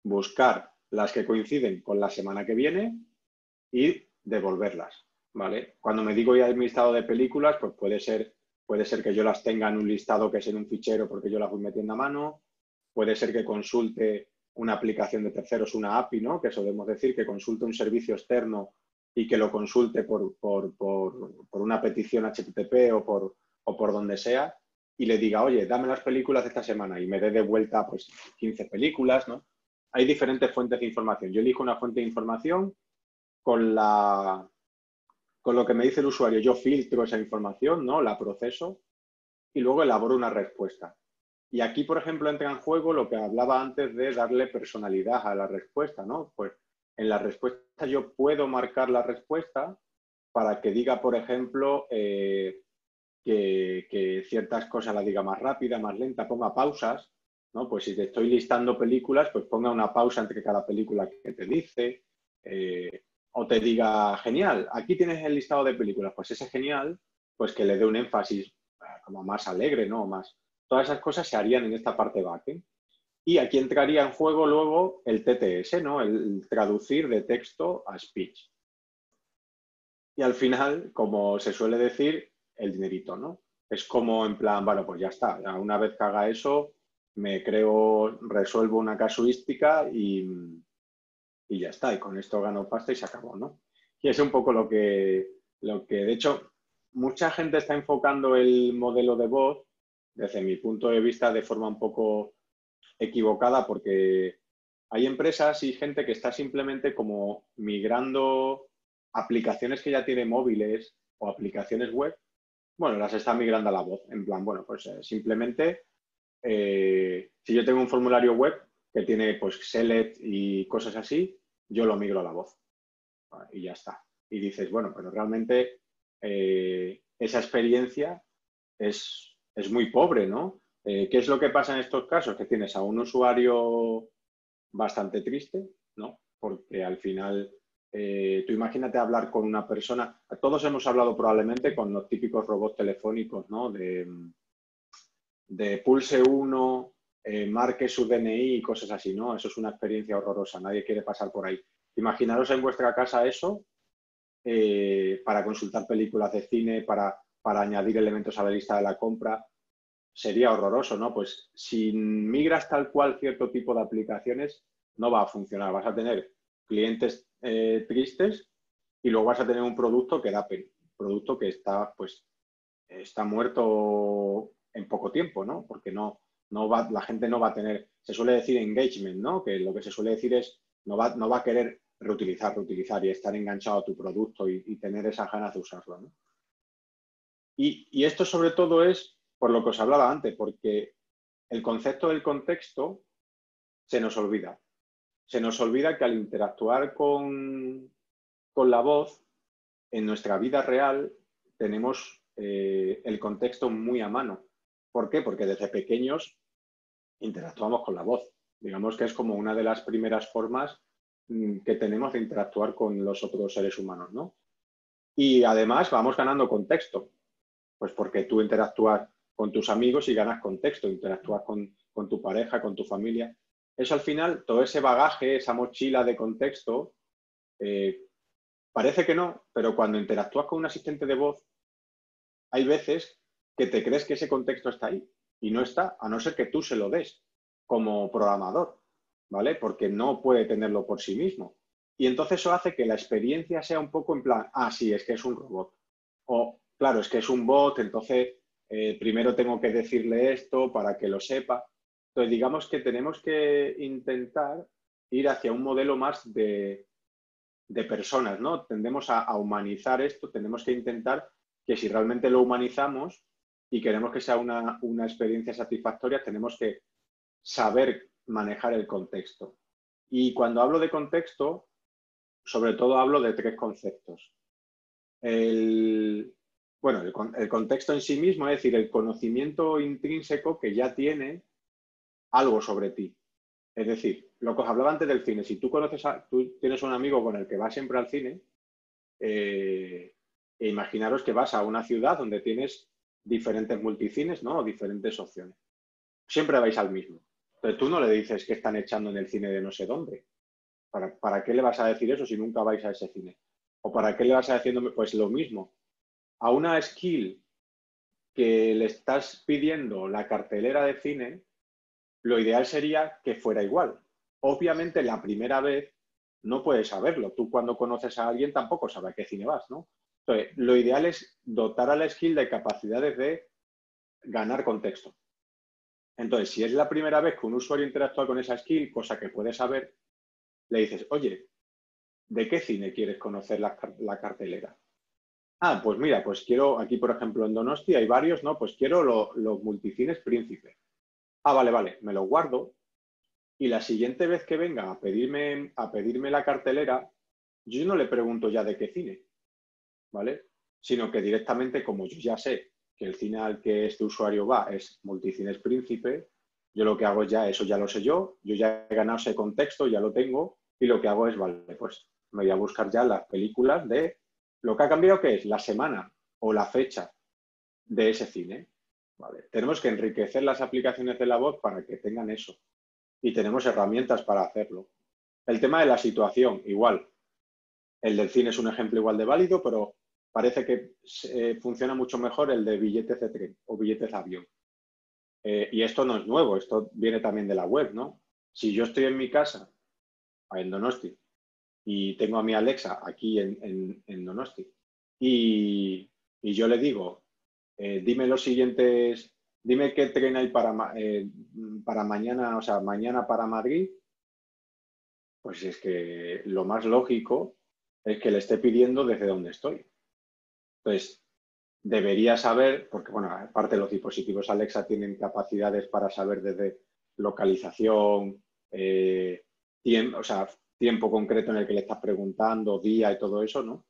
buscar las que coinciden con la semana que viene y devolverlas, ¿vale? Cuando me digo ya mi listado de películas, pues puede ser que yo las tenga en un listado que es en un fichero porque yo las voy metiendo a mano, puede ser que consulte una aplicación de terceros, una API, ¿no? Que solemos decir que consulte un servicio externo y que lo consulte por una petición HTTP o por donde sea y le diga, oye, dame las películas de esta semana y me dé de vuelta pues 15 películas, ¿no? Hay diferentes fuentes de información. Yo elijo una fuente de información con lo que me dice el usuario. Yo filtro esa información, ¿no? La proceso y luego elaboro una respuesta. Y aquí, por ejemplo, entra en juego lo que hablaba antes de darle personalidad a la respuesta, ¿no? Pues en la respuesta yo puedo marcar la respuesta para que diga, por ejemplo, que ciertas cosas la diga más rápida, más lenta, ponga pausas, ¿no? Pues si te estoy listando películas, pues ponga una pausa entre cada película que te dice, o te diga, genial, aquí tienes el listado de películas, pues ese genial, pues que le dé un énfasis como más alegre, ¿no? Más. Todas esas cosas se harían en esta parte backend. Y aquí entraría en juego luego el TTS, ¿no? El traducir de texto a speech. Y al final, como se suele decir, el dinerito, ¿no? Es como en plan, bueno, pues ya está. Ya una vez que haga eso, resuelvo una casuística y ya está. Y con esto gano pasta y se acabó, ¿no? Y es un poco lo que de hecho, mucha gente está enfocando el modelo de voz, desde mi punto de vista, de forma un poco equivocada, porque hay empresas y gente que está simplemente como migrando aplicaciones que ya tiene móviles o aplicaciones web, bueno, las está migrando a la voz. En plan, bueno, pues simplemente si yo tengo un formulario web que tiene pues select y cosas así, yo lo migro a la voz. Y ya está. Y dices, bueno, pero realmente esa experiencia es muy pobre, ¿no? ¿Qué es lo que pasa en estos casos? Que tienes a un usuario bastante triste, ¿no? Porque al final, tú imagínate hablar con una persona, todos hemos hablado probablemente con los típicos robots telefónicos, ¿no? De pulse uno, marque su DNI y cosas así, ¿no? Eso es una experiencia horrorosa, nadie quiere pasar por ahí. Imaginaros en vuestra casa eso para consultar películas de cine, para añadir elementos a la lista de la compra. Sería horroroso, ¿no? Pues si migras tal cual cierto tipo de aplicaciones, no va a funcionar. Vas a tener clientes tristes y luego vas a tener un producto que da pena. Un producto que está muerto en poco tiempo, ¿no? Porque la gente no va a tener, se suele decir engagement, ¿no? Que lo que se suele decir es no va a querer reutilizar y estar enganchado a tu producto y tener esas ganas de usarlo, ¿no? Y esto sobre todo es por lo que os hablaba antes, porque el concepto del contexto se nos olvida. Se nos olvida que al interactuar con la voz, en nuestra vida real tenemos el contexto muy a mano. ¿Por qué? Porque desde pequeños interactuamos con la voz. Digamos que es como una de las primeras formas que tenemos de interactuar con los otros seres humanos, ¿no? Y además vamos ganando contexto, pues porque tú interactúas con tus amigos y ganas contexto, interactúas con tu pareja, con tu familia. Eso al final, todo ese bagaje, esa mochila de contexto, parece que no, pero cuando interactúas con un asistente de voz, hay veces que te crees que ese contexto está ahí y no está, a no ser que tú se lo des como programador, ¿vale? Porque no puede tenerlo por sí mismo. Y entonces eso hace que la experiencia sea un poco en plan, sí, es que es un robot. O, claro, es que es un bot, entonces primero tengo que decirle esto para que lo sepa. Entonces, digamos que tenemos que intentar ir hacia un modelo más de personas, ¿no? Tendemos a humanizar esto, tenemos que intentar que si realmente lo humanizamos y queremos que sea una experiencia satisfactoria, tenemos que saber manejar el contexto. Y cuando hablo de contexto, sobre todo hablo de 3 conceptos. El contexto en sí mismo, es decir, el conocimiento intrínseco que ya tiene algo sobre ti. Es decir, lo que os hablaba antes del cine, si tú tienes un amigo con el que va siempre al cine, imaginaros que vas a una ciudad donde tienes diferentes multicines, ¿no? O diferentes opciones. Siempre vais al mismo. Entonces tú no le dices que están echando en el cine de no sé dónde. ¿Para qué le vas a decir eso si nunca vais a ese cine? ¿O para qué le vas a decir? Pues lo mismo. A una skill que le estás pidiendo la cartelera de cine, lo ideal sería que fuera igual. Obviamente la primera vez no puedes saberlo. Tú cuando conoces a alguien tampoco sabes a qué cine vas, ¿no? Entonces, lo ideal es dotar a la skill de capacidades de ganar contexto. Entonces, si es la primera vez que un usuario interactúa con esa skill, cosa que puede saber, le dices, oye, ¿de qué cine quieres conocer la cartelera? Pues mira, pues quiero, aquí por ejemplo en Donosti hay varios, ¿no? Pues quiero los multicines Príncipe. Vale, me los guardo y la siguiente vez que venga a pedirme la cartelera, yo no le pregunto ya de qué cine, ¿vale? Sino que directamente, como yo ya sé que el cine al que este usuario va es Multicines Príncipe, yo lo que hago es eso ya lo sé yo ya he ganado ese contexto, ya lo tengo, y lo que hago es, vale, pues me voy a buscar ya las películas de lo que ha cambiado, que es la semana o la fecha de ese cine. ¿Vale? Tenemos que enriquecer las aplicaciones de la voz para que tengan eso. Y tenemos herramientas para hacerlo. El tema de la situación, igual. El del cine es un ejemplo igual de válido, pero parece que funciona mucho mejor el de billetes de tren o billetes de avión. Y esto no es nuevo, esto viene también de la web, ¿no? Si yo estoy en mi casa, en Donosti, y tengo a mi Alexa aquí en Donosti, y yo le digo, dime los siguientes, dime qué tren hay para mañana, o sea, mañana para Madrid, pues es que lo más lógico es que le esté pidiendo desde donde estoy. Entonces, debería saber, porque bueno, aparte los dispositivos Alexa tienen capacidades para saber desde localización, tiempo concreto en el que le estás preguntando, día y todo eso, ¿no?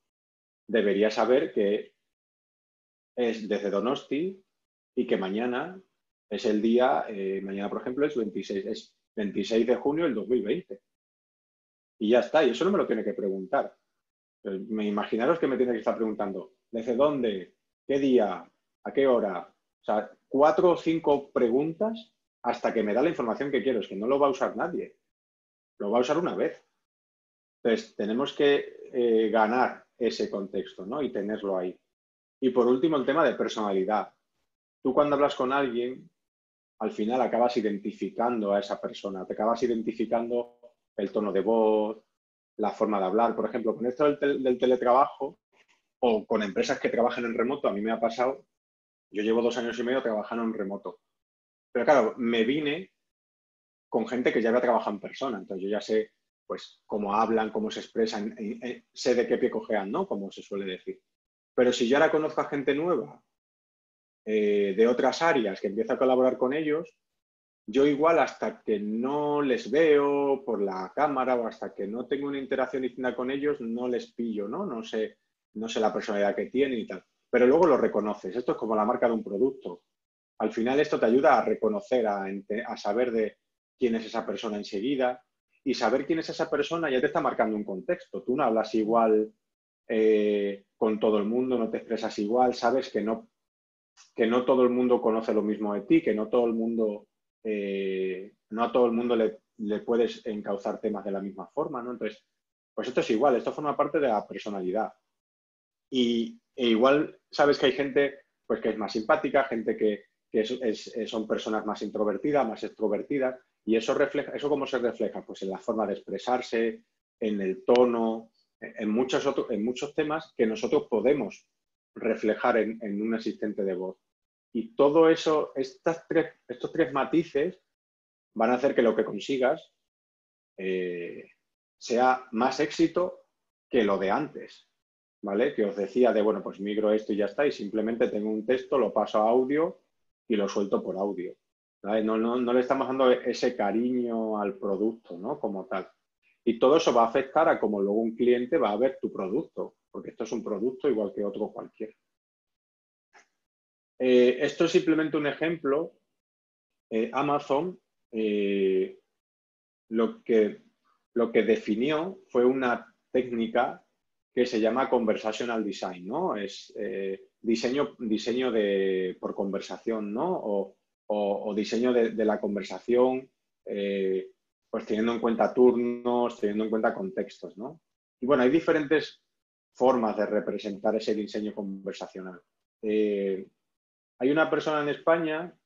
Debería saber que es desde Donosti y que mañana es el día, mañana por ejemplo es 26 de junio del 2020. Y ya está, y eso no me lo tiene que preguntar. Me imaginaros que me tiene que estar preguntando, ¿desde dónde? ¿Qué día? ¿A qué hora? O sea, 4 o 5 preguntas hasta que me da la información que quiero. Es que no lo va a usar nadie. Lo va a usar una vez. Entonces, tenemos que ganar ese contexto, ¿no? Y tenerlo ahí. Y por último, el tema de personalidad. Tú cuando hablas con alguien, al final acabas identificando a esa persona, te acabas identificando el tono de voz, la forma de hablar. Por ejemplo, con esto del teletrabajo o con empresas que trabajan en remoto, a mí me ha pasado, yo llevo 2 años y medio trabajando en remoto. Pero claro, me vine con gente que ya había trabajado en persona, entonces yo ya sé pues cómo hablan, cómo se expresan, sé de qué pie cojean, ¿no? Como se suele decir. Pero si yo ahora conozco a gente nueva de otras áreas que empiezo a colaborar con ellos, yo igual hasta que no les veo por la cámara o hasta que no tengo una interacción distinta con ellos, no les pillo, ¿no? No sé la personalidad que tienen y tal. Pero luego lo reconoces. Esto es como la marca de un producto. Al final esto te ayuda a reconocer, a saber de quién es esa persona enseguida, y saber quién es esa persona ya te está marcando un contexto. Tú no hablas igual con todo el mundo, no te expresas igual, sabes que no todo el mundo conoce lo mismo de ti, que no todo el mundo, no a todo el mundo le puedes encauzar temas de la misma forma, ¿no? Entonces, pues esto es igual, esto forma parte de la personalidad. E igual sabes que hay gente pues que es más simpática, gente que son personas más introvertidas, más extrovertidas, y eso cómo se refleja, pues en la forma de expresarse, en el tono, en muchos temas que nosotros podemos reflejar en un asistente de voz. Y todo eso, estos 3 matices van a hacer que lo que consigas sea más éxito que lo de antes, ¿vale? Que os decía de, bueno, pues migro esto y ya está, y simplemente tengo un texto, lo paso a audio y lo suelto por audio, ¿vale? No le estamos dando ese cariño al producto, ¿no? Como tal. Y todo eso va a afectar a cómo luego un cliente va a ver tu producto, porque esto es un producto igual que otro cualquiera. Esto es simplemente un ejemplo. Amazon lo que definió fue una técnica que se llama conversational design, ¿no? Es diseño por conversación, ¿no? O diseño de la conversación, pues teniendo en cuenta turnos, teniendo en cuenta contextos, ¿no? Y bueno, hay diferentes formas de representar ese diseño conversacional. Hay una persona en España,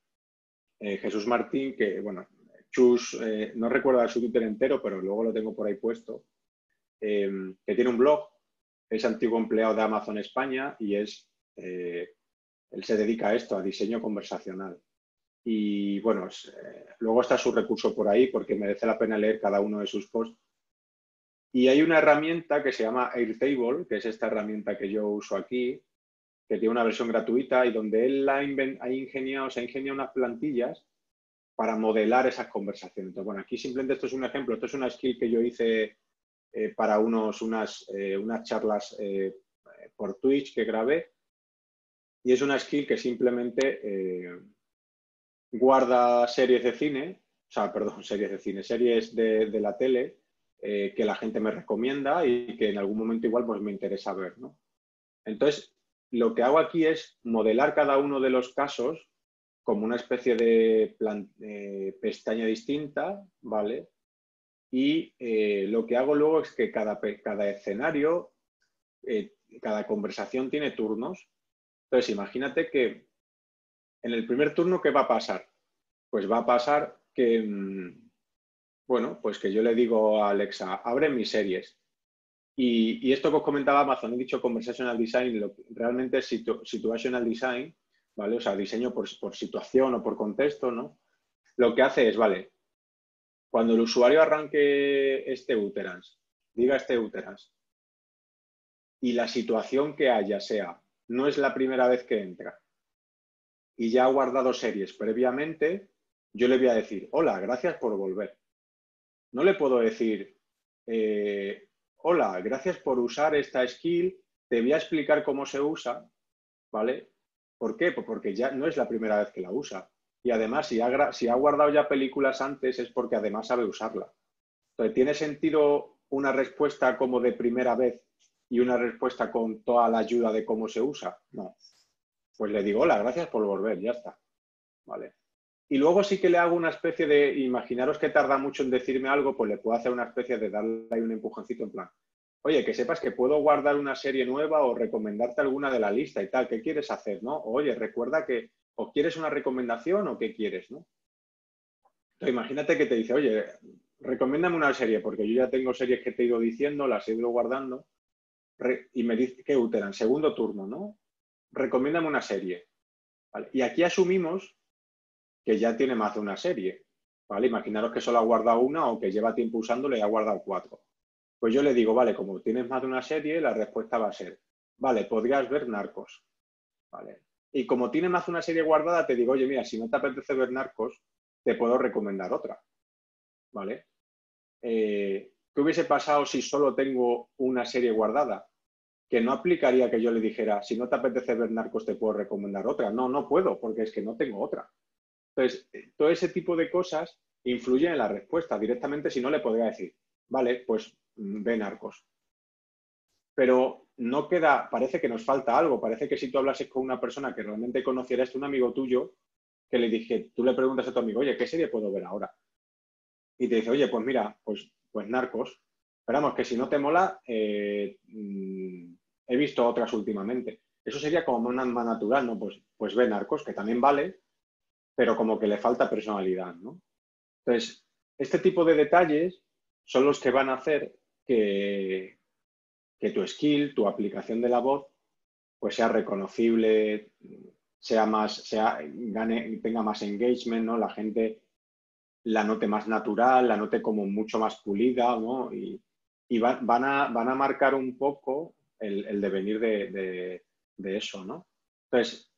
Jesús Martín, que, bueno, Chus, no recuerdo su Twitter entero, pero luego lo tengo por ahí puesto, que tiene un blog, es antiguo empleado de Amazon España y él se dedica a esto, a diseño conversacional. Y bueno, luego está su recurso por ahí porque merece la pena leer cada uno de sus posts. Y hay una herramienta que se llama Airtable, que es esta herramienta que yo uso aquí, que tiene una versión gratuita y donde él se ha ingeniado unas plantillas para modelar esas conversaciones. Entonces, bueno, aquí simplemente esto es un ejemplo, esto es una skill que yo hice para unas charlas por Twitch que grabé, y es una skill que simplemente guarda series de cine, series de la tele que la gente me recomienda y que en algún momento igual pues me interesa ver, ¿no? Entonces, lo que hago aquí es modelar cada uno de los casos como una especie de pestaña distinta, ¿vale? Y lo que hago luego es que cada escenario, cada conversación tiene turnos. Entonces, imagínate que en el primer turno, ¿qué va a pasar? Pues va a pasar que, bueno, pues que yo le digo a Alexa, abre mis series. Y esto que os comentaba Amazon, he dicho conversational design, realmente es situational design, ¿vale? O sea, diseño por situación o por contexto, ¿no? Lo que hace es, vale, cuando el usuario arranque este Uterans, diga este Uterans, y la situación que haya sea, no es la primera vez que entra, y ya ha guardado series previamente, yo le voy a decir, hola, gracias por volver. No le puedo decir, hola, gracias por usar esta skill, te voy a explicar cómo se usa, ¿vale? ¿Por qué? Pues porque ya no es la primera vez que la usa. Y además, si ha guardado ya películas antes, es porque además sabe usarla. Entonces, ¿tiene sentido una respuesta como de primera vez y una respuesta con toda la ayuda de cómo se usa? No. Pues le digo, hola, gracias por volver, ya está. ¿Vale? Y luego sí que le hago una especie de, imaginaros que tarda mucho en decirme algo, pues le puedo hacer una especie de darle ahí un empujoncito en plan, oye, que sepas que puedo guardar una serie nueva o recomendarte alguna de la lista y tal, ¿qué quieres hacer, no? Oye, recuerda que, o quieres una recomendación o qué quieres, ¿no? Entonces, imagínate que te dice, oye, recomiéndame una serie, porque yo ya tengo series que te he ido diciendo, las he ido guardando, y me dice, ¿qué útera? En segundo turno, ¿no? Recomiéndame una serie. ¿Vale? Y aquí asumimos que ya tiene más de una serie. ¿Vale? Imaginaros que solo ha guardado una o que lleva tiempo usándolo y ha guardado 4. Pues yo le digo, vale, como tienes más de una serie, la respuesta va a ser, vale, podrías ver Narcos. ¿Vale? Y como tiene más de una serie guardada, te digo, oye, mira, si no te apetece ver Narcos, te puedo recomendar otra. ¿Vale? ¿Qué hubiese pasado si solo tengo una serie guardada? Que no aplicaría que yo le dijera, si no te apetece ver Narcos, te puedo recomendar otra. No, no puedo, porque es que no tengo otra. Entonces, todo ese tipo de cosas influyen en la respuesta. Directamente, si no, le podría decir, vale, pues ve Narcos. Pero no queda, parece que nos falta algo. Parece que si tú hablases con una persona que realmente conocieras, un amigo tuyo, que le dije, tú le preguntas a tu amigo, oye, ¿qué serie puedo ver ahora? Y te dice, oye, pues mira, pues Narcos. Esperamos que si no te mola, he visto otras últimamente. Eso sería como más natural, ¿no? Pues ve Narcos, que también vale, pero como que le falta personalidad, ¿no? Entonces, este tipo de detalles son los que van a hacer que tu skill, tu aplicación de la voz, pues sea reconocible, tenga más engagement, ¿no? La gente la note más natural, la note como mucho más pulida, ¿no? Y van a marcar un poco el devenir de eso, ¿no? Entonces,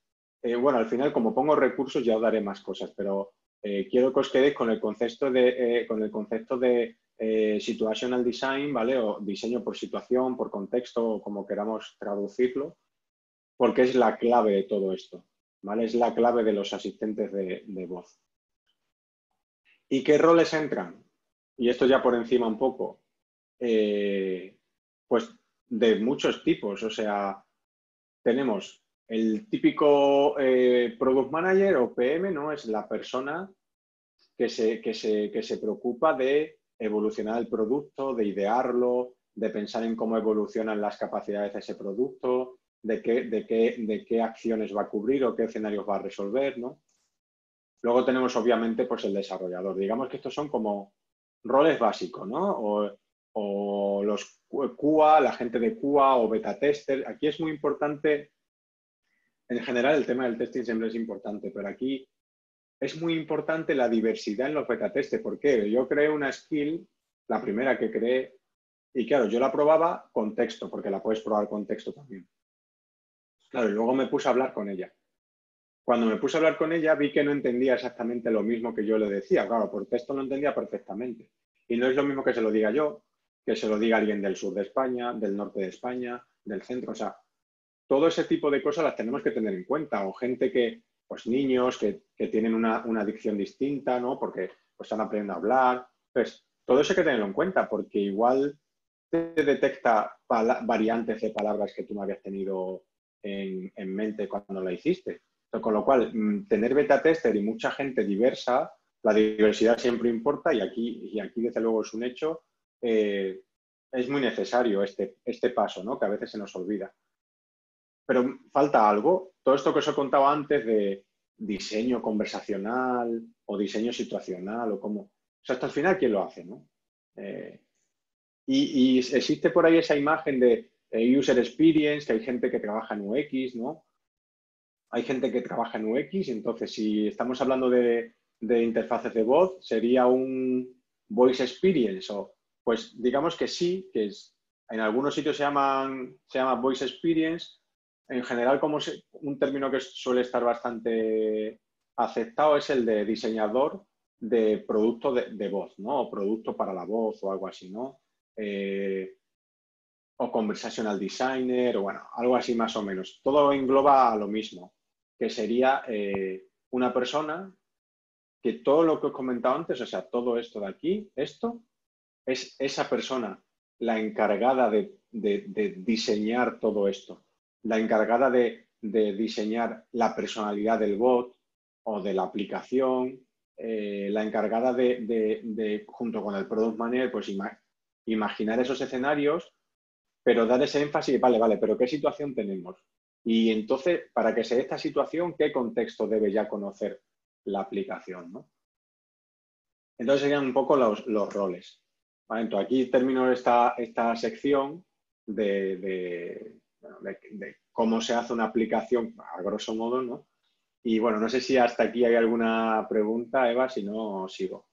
bueno, al final, como pongo recursos, ya os daré más cosas, pero quiero que os quedéis con el concepto de situational design, ¿vale? O diseño por situación, por contexto, o como queramos traducirlo, porque es la clave de todo esto, ¿vale? Es la clave de los asistentes de voz. ¿Y qué roles entran? Y esto ya por encima un poco, pues de muchos tipos. O sea, tenemos el típico Product Manager o PM, ¿no? Es la persona que se preocupa de evolucionar el producto, de idearlo, de pensar en cómo evolucionan las capacidades de ese producto, de qué acciones va a cubrir o qué escenarios va a resolver, ¿no? Luego tenemos, obviamente, pues el desarrollador. Digamos que estos son como roles básicos, ¿no? O los QA, la gente de QA o beta tester. Aquí es muy importante, en general el tema del testing siempre es importante, pero aquí es muy importante la diversidad en los beta testers. ¿Por qué? Yo creé una skill, la primera que creé, y claro, yo la probaba con texto, porque la puedes probar con texto también. Claro, y luego me puse a hablar con ella. Cuando me puse a hablar con ella, vi que no entendía exactamente lo mismo que yo le decía. Claro, por texto lo entendía perfectamente. Y no es lo mismo que se lo diga yo, que se lo diga alguien del sur de España, del norte de España, del centro. O sea, todo ese tipo de cosas las tenemos que tener en cuenta. O gente que, pues niños que tienen una adicción distinta, ¿no? Porque pues, están aprendiendo a hablar. Pues todo eso hay que tenerlo en cuenta, porque igual te detecta variantes de palabras que tú no habías tenido en mente cuando la hiciste. Con lo cual, tener beta tester y mucha gente diversa, la diversidad siempre importa y aquí desde luego es un hecho, es muy necesario este paso, ¿no? Que a veces se nos olvida. Pero falta algo. Todo esto que os he contado antes de diseño conversacional o diseño situacional o cómo... O sea, hasta el final, ¿quién lo hace, no? Y existe por ahí esa imagen de user experience, que hay gente que trabaja en UX, ¿no? Hay gente que trabaja en UX, entonces si estamos hablando de interfaces de voz, sería un voice experience. O, pues digamos que sí, en algunos sitios se llama voice experience. En general, un término que suele estar bastante aceptado es el de diseñador de producto de voz, ¿no? O producto para la voz o algo así, ¿no? O conversational designer, o bueno, algo así más o menos. Todo engloba a lo mismo, que sería una persona que todo lo que os he comentado antes, o sea, todo esto de aquí, esto, es esa persona la encargada de diseñar todo esto, la encargada de diseñar la personalidad del bot, o de la aplicación, la encargada junto con el Product Manager, pues imaginar esos escenarios, pero dar ese énfasis, vale, pero ¿qué situación tenemos? Y entonces, para que se dé esta situación, ¿qué contexto debe ya conocer la aplicación, ¿no? Entonces serían un poco los roles. ¿Vale? Entonces aquí termino esta sección de cómo se hace una aplicación, a grosso modo, ¿no? Y bueno, no sé si hasta aquí hay alguna pregunta, Eva, si no, sigo.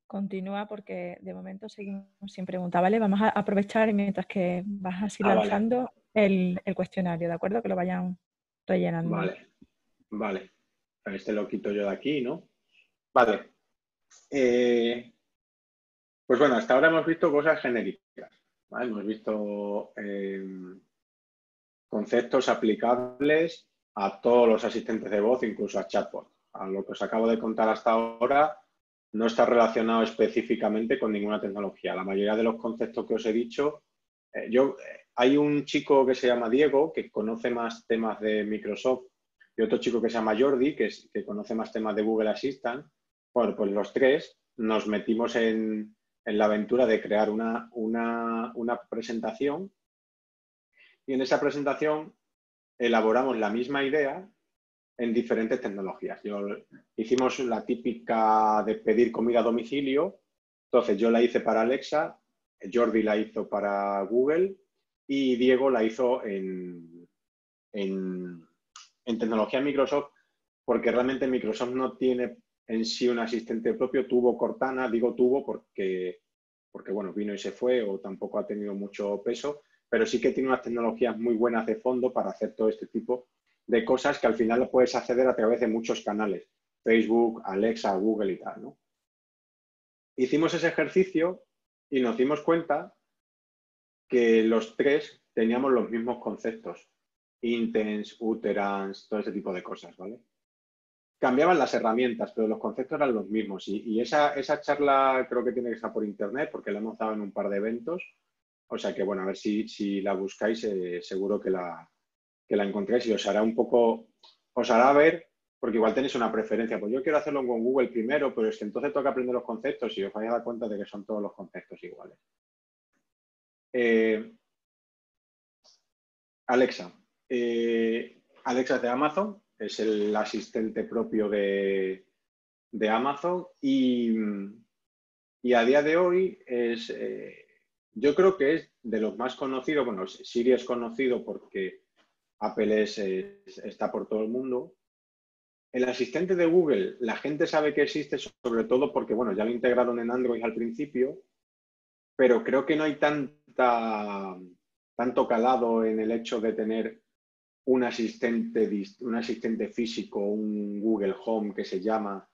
Continúa porque de momento seguimos sin preguntas, ¿vale? Vamos a aprovechar mientras que vas así Vale. lanzando el cuestionario, ¿de acuerdo? Que lo vayan rellenando. Vale. Este lo quito yo de aquí, ¿no? Vale. Pues bueno, hasta ahora hemos visto cosas genéricas, ¿vale? Hemos visto conceptos aplicables a todos los asistentes de voz, incluso a chatbot. A lo que os acabo de contar hasta ahora no está relacionado específicamente con ninguna tecnología. La mayoría de los conceptos que os he dicho, hay un chico que se llama Diego, que conoce más temas de Microsoft, y otro chico que se llama Jordi, que conoce más temas de Google Assistant. Bueno, pues los tres nos metimos en la aventura de crear una presentación, y en esa presentación elaboramos la misma idea en diferentes tecnologías. Hicimos la típica de pedir comida a domicilio, entonces yo la hice para Alexa, Jordi la hizo para Google y Diego la hizo en tecnología Microsoft, porque realmente Microsoft no tiene en sí un asistente propio. Tuvo Cortana, digo tuvo porque bueno, vino y se fue o tampoco ha tenido mucho peso, pero sí que tiene unas tecnologías muy buenas de fondo para hacer todo este tipo de cosas que al final puedes acceder a través de muchos canales, Facebook, Alexa, Google y tal, ¿no? Hicimos ese ejercicio y nos dimos cuenta que los tres teníamos los mismos conceptos, intents, utterance, todo ese tipo de cosas, ¿vale? Cambiaban las herramientas, pero los conceptos eran los mismos. Y esa charla creo que tiene que estar por internet porque la hemos dado en un par de eventos. O sea que, bueno, a ver si la buscáis, seguro que la encontréis y os hará ver, porque igual tenéis una preferencia. Pues yo quiero hacerlo con Google primero, pero es que entonces toca aprender los conceptos y os vais a dar cuenta de que son todos los conceptos iguales. Alexa. Alexa es de Amazon, es el asistente propio de Amazon y a día de hoy yo creo que es de los más conocidos. Bueno, Siri es conocido porque Apple está por todo el mundo. El asistente de Google, la gente sabe que existe sobre todo porque, bueno, ya lo integraron en Android al principio, pero creo que no hay tanto calado en el hecho de tener un asistente físico, un Google Home que se llama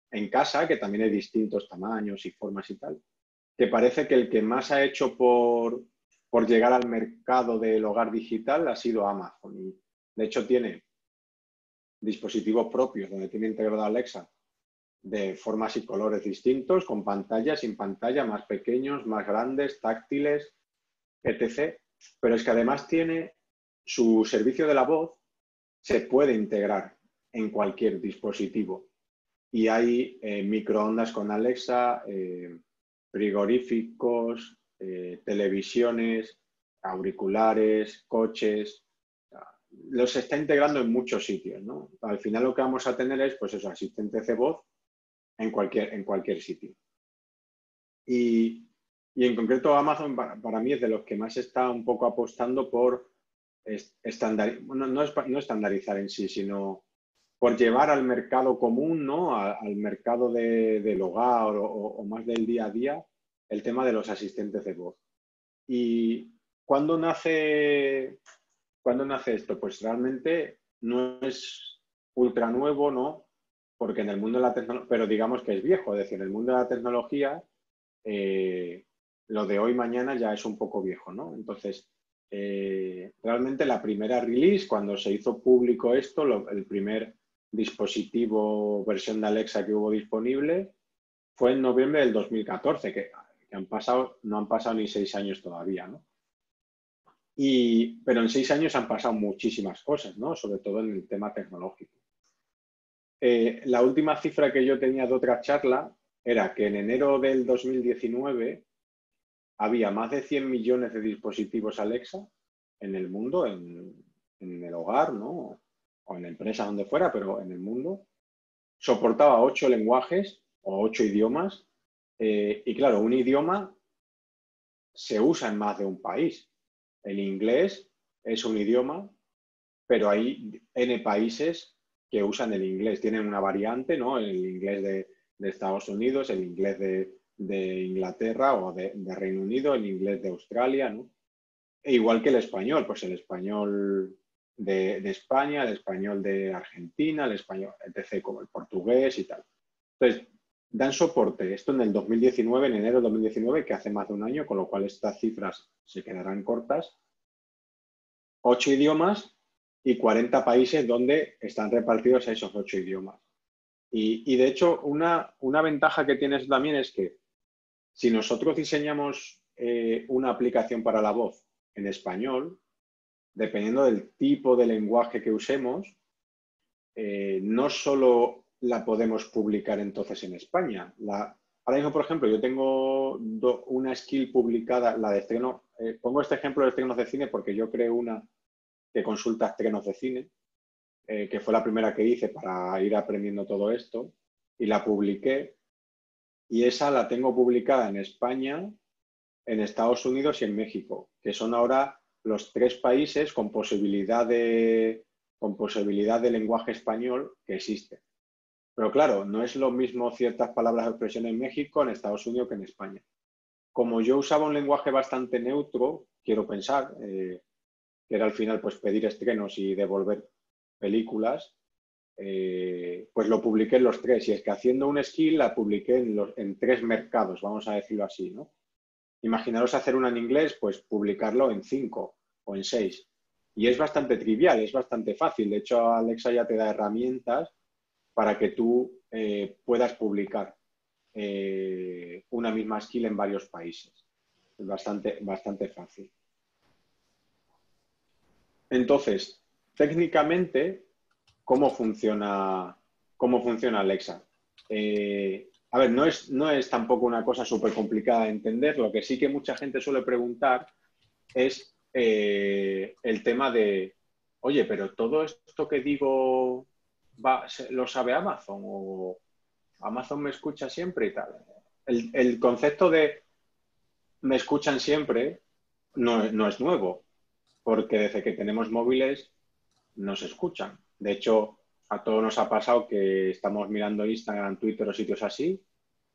en casa, que también hay distintos tamaños y formas y tal, que parece que el que más ha hecho por llegar al mercado del hogar digital ha sido Amazon. Y de hecho tiene dispositivos propios donde tiene integrada Alexa de formas y colores distintos, con pantalla, sin pantalla, más pequeños, más grandes, táctiles, etc. Pero es que además tiene su servicio de la voz, se puede integrar en cualquier dispositivo. Y hay microondas con Alexa, frigoríficos, televisiones, auriculares, coches. Los está integrando en muchos sitios, ¿no? Al final lo que vamos a tener es, pues eso, asistentes de voz en cualquier sitio. Y en concreto Amazon para mí es de los que más está un poco apostando por no estandarizar en sí, sino por llevar al mercado común, ¿no? Al mercado del hogar o más del día a día, el tema de los asistentes de voz. ¿Y cuándo nace esto? Pues realmente no es ultra nuevo, ¿no? Porque en el mundo de la tecnología, pero digamos que es viejo, es decir, en el mundo de la tecnología, lo de hoy mañana ya es un poco viejo, ¿no? Entonces, realmente la primera release, cuando se hizo público esto, el primer dispositivo versión de Alexa que hubo disponible fue en noviembre del 2014, que no han pasado ni 6 años todavía, ¿no? Pero en 6 años han pasado muchísimas cosas, ¿no? Sobre todo en el tema tecnológico. La última cifra que yo tenía de otra charla era que en enero del 2019 había más de 100 millones de dispositivos Alexa en el mundo, en el hogar, ¿no? O en empresas, donde fuera, pero en el mundo. Soportaba 8 lenguajes o 8 idiomas. Y claro, un idioma se usa en más de un país. El inglés es un idioma, pero hay N países que usan el inglés. Tienen una variante, ¿no? El inglés de Estados Unidos, el inglés de Inglaterra o de Reino Unido, el inglés de Australia, ¿no? E igual que el español, pues el español de España, el español de Argentina, el español, etc., como el portugués y tal. Entonces, dan soporte. Esto en el 2019, en enero de 2019, que hace más de un año, con lo cual estas cifras se quedarán cortas. 8 idiomas y 40 países donde están repartidos esos 8 idiomas. Y de hecho, una ventaja que tiene eso también es que si nosotros diseñamos una aplicación para la voz en español, dependiendo del tipo de lenguaje que usemos, no solo la podemos publicar entonces en España. Ahora mismo, por ejemplo, yo tengo una skill publicada, la de estreno. Pongo este ejemplo de estrenos de cine porque yo creé una que consulta estrenos de cine, que fue la primera que hice para ir aprendiendo todo esto, y la publiqué. Y esa la tengo publicada en España, en Estados Unidos y en México, que son ahora los 3 países con posibilidad de lenguaje español que existen. Pero claro, no es lo mismo ciertas palabras o expresiones en México, en Estados Unidos que en España. Como yo usaba un lenguaje bastante neutro, quiero pensar, que era al final pues pedir estrenos y devolver películas, pues lo publiqué en los 3. Y es que haciendo un skill la publiqué en 3 mercados, vamos a decirlo así, ¿no? Imaginaros hacer una en inglés, pues publicarlo en 5 o en 6. Y es bastante trivial, es bastante fácil. De hecho, Alexa ya te da herramientas para que tú puedas publicar una misma skill en varios países. Es bastante fácil. Entonces, técnicamente, ¿cómo funciona Alexa? A ver, no es tampoco una cosa súper complicada de entender. Lo que sí que mucha gente suele preguntar es el tema de, oye, pero todo esto que digo lo sabe Amazon o Amazon me escucha siempre y tal. El concepto de me escuchan siempre no es nuevo, porque desde que tenemos móviles nos escuchan. De hecho, a todos nos ha pasado que estamos mirando Instagram, Twitter o sitios así,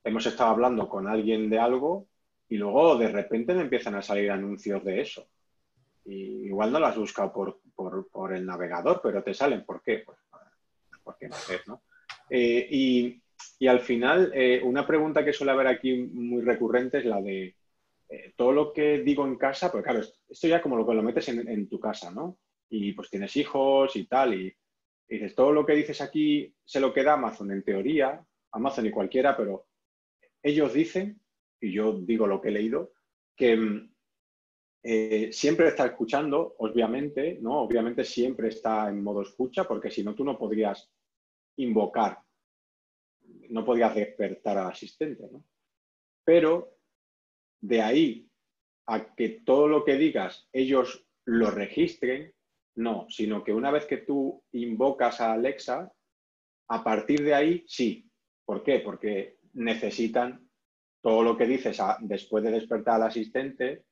hemos estado hablando con alguien de algo y luego de repente me empiezan a salir anuncios de eso. Y igual no lo has buscado por el navegador, pero te salen. ¿Por qué? Pues porque no sé, ¿no? Y al final, una pregunta que suele haber aquí muy recurrente es la de todo lo que digo en casa, pues claro, esto ya como lo que lo metes en tu casa, ¿no? Y pues tienes hijos y tal, y dices, todo lo que dices aquí se lo queda Amazon en teoría, Amazon y cualquiera, pero ellos dicen, y yo digo lo que he leído, que siempre está escuchando, obviamente, ¿no? Obviamente siempre está en modo escucha, porque si no tú no podrías invocar, no podrías despertar al asistente, ¿no? Pero de ahí a que todo lo que digas ellos lo registren, no, sino que una vez que tú invocas a Alexa, a partir de ahí sí. ¿Por qué? Porque necesitan todo lo que dices después de despertar al asistente,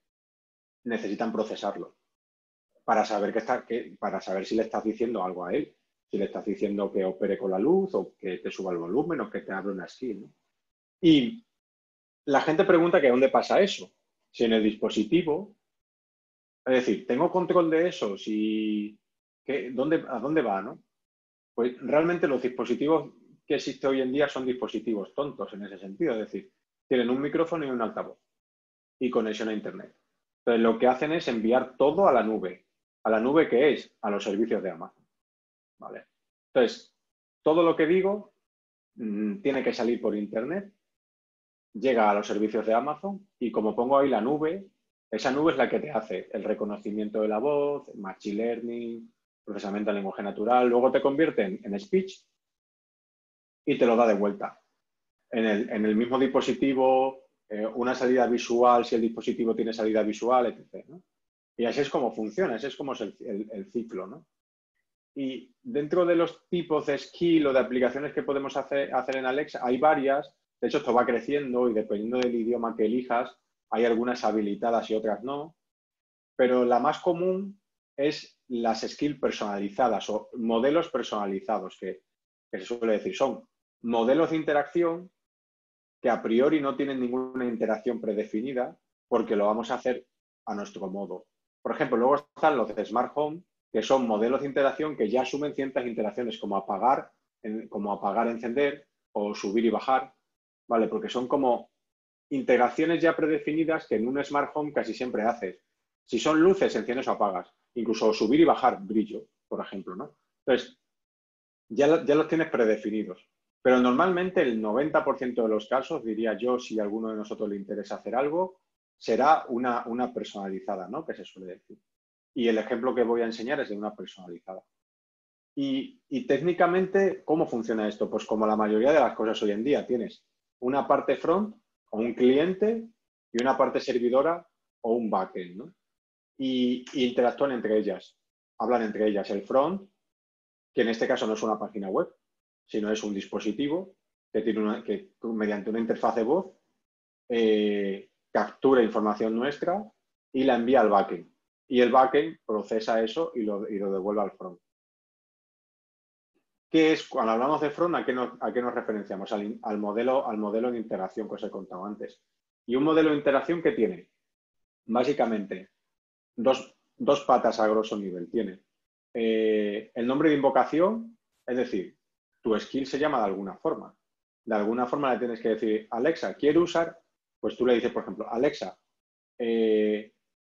necesitan procesarlo para saber para saber si le estás diciendo algo a él, si le estás diciendo que opere con la luz o que te suba el volumen o que te abra una skill, ¿no? Y la gente pregunta que dónde pasa eso. Si en el dispositivo, es decir, ¿tengo control de eso? ¿A dónde va, no? Pues realmente los dispositivos que existen hoy en día son dispositivos tontos en ese sentido. Es decir, tienen un micrófono y un altavoz y conexión a Internet. Entonces, lo que hacen es enviar todo a la nube. ¿A la nube qué es? A los servicios de Amazon. ¿Vale? Entonces, todo lo que digo tiene que salir por Internet, llega a los servicios de Amazon y como pongo ahí la nube, Esa nube es la que te hace el reconocimiento de la voz, machine learning, procesamiento del lenguaje natural, luego te convierte en speech y te lo da de vuelta. En el mismo dispositivo, una salida visual, si el dispositivo tiene salida visual, etc., ¿no? Y así es como funciona, ese es como es el ciclo, ¿no? Y dentro de los tipos de skill o de aplicaciones que podemos hacer en Alexa, hay varias. De hecho, esto va creciendo y dependiendo del idioma que elijas, hay algunas habilitadas y otras no. Pero la más común es las skills personalizadas o modelos personalizados, que se suele decir. Son modelos de interacción que a priori no tienen ninguna interacción predefinida porque lo vamos a hacer a nuestro modo. Por ejemplo, luego están los de Smart Home, que son modelos de interacción que ya asumen ciertas interacciones como apagar, encender o subir y bajar, ¿vale? Porque son como integraciones ya predefinidas que en un Smart Home casi siempre haces. Si son luces, enciendes o apagas. Incluso subir y bajar brillo, por ejemplo, ¿no? Entonces, ya los tienes predefinidos. Pero normalmente el 90% de los casos, diría yo, si a alguno de nosotros le interesa hacer algo, será una personalizada, ¿no? Que se suele decir. Y el ejemplo que voy a enseñar es de una personalizada. Y técnicamente, ¿cómo funciona esto? Pues como la mayoría de las cosas hoy en día, tienes una parte front o un cliente y una parte servidora o un backend, ¿no? Y interactúan entre ellas, hablan entre ellas. El front, que en este caso no es una página web, sino es un dispositivo que mediante una interfaz de voz captura información nuestra y la envía al backend. Y el backend procesa eso y lo devuelve al front. ¿Qué es? Cuando hablamos de front, ¿a qué nos referenciamos? Al modelo de interacción que os he contado antes. Y un modelo de interacción que tiene, básicamente, dos patas a grosso nivel. Tiene el nombre de invocación, es decir, tu skill se llama de alguna forma. De alguna forma le tienes que decir, Alexa, quiero usar, pues tú le dices, por ejemplo, Alexa,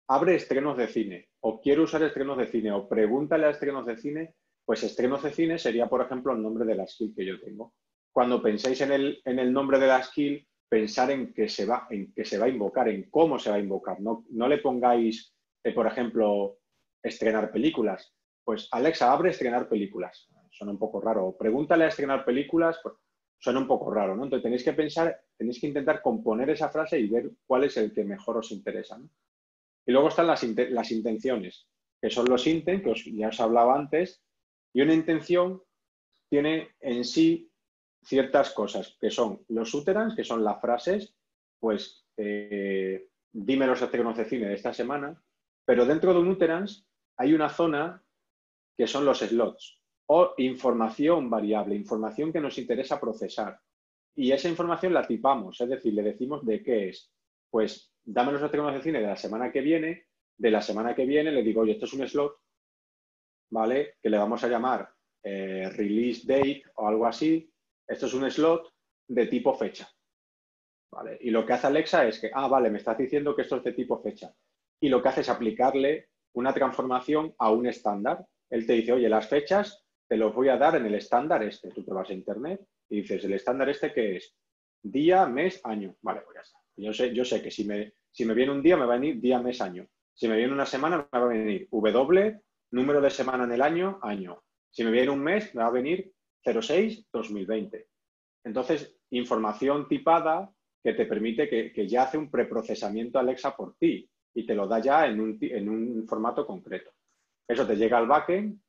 abre estrenos de cine, o quiero usar estrenos de cine, o pregúntale a estrenos de cine. Pues estrenos de cine sería, por ejemplo, el nombre de la skill que yo tengo. Cuando penséis en el nombre de la skill, pensar en que se va a invocar, en cómo se va a invocar. No le pongáis, por ejemplo, estrenar películas. Pues Alexa, abre estrenar películas. Suena un poco raro. O pregúntale a estrenar películas, pues suena un poco raro, ¿no? Entonces tenéis que intentar componer esa frase y ver cuál es el que mejor os interesa, ¿no? Y luego están las intenciones, que son los intent, que ya os hablaba antes. Y una intención tiene en sí ciertas cosas, que son los utterance, que son las frases, pues dime los estrenos de cine de esta semana, pero dentro de un utterance hay una zona que son los slots o información variable, información que nos interesa procesar. Y esa información la tipamos, es decir, le decimos de qué es. Pues dame los estrenos de cine de la semana que viene, le digo, oye, esto es un slot, ¿vale? Que le vamos a llamar release date o algo así. Esto es un slot de tipo fecha, ¿vale? Y lo que hace Alexa es que, vale, me estás diciendo que esto es de tipo fecha. Y lo que hace es aplicarle una transformación a un estándar. Él te dice, oye, las fechas te los voy a dar en el estándar este. Tú te vas a internet y dices, ¿el estándar este qué es? Día, mes, año. Vale, pues ya está. Yo sé que si me viene un día, me va a venir día, mes, año. Si me viene una semana, me va a venir W, número de semana en el año, año. Si me viene un mes, me va a venir 06-2020. Entonces, información tipada que te permite que ya hace un preprocesamiento Alexa por ti y te lo da ya en un formato concreto. Eso te llega al backend.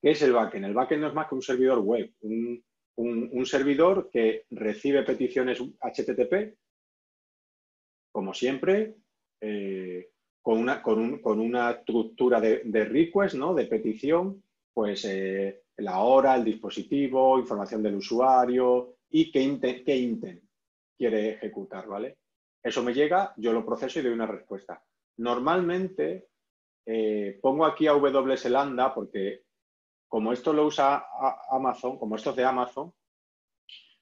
¿Qué es el backend? El backend no es más que un servidor web, un servidor que recibe peticiones HTTP, como siempre, con una estructura de request, ¿no? De petición, pues la hora, el dispositivo, información del usuario y qué intent quiere ejecutar, ¿vale? Eso me llega, yo lo proceso y doy una respuesta. Normalmente pongo aquí AWS Lambda porque como esto lo usa Amazon, como esto es de Amazon,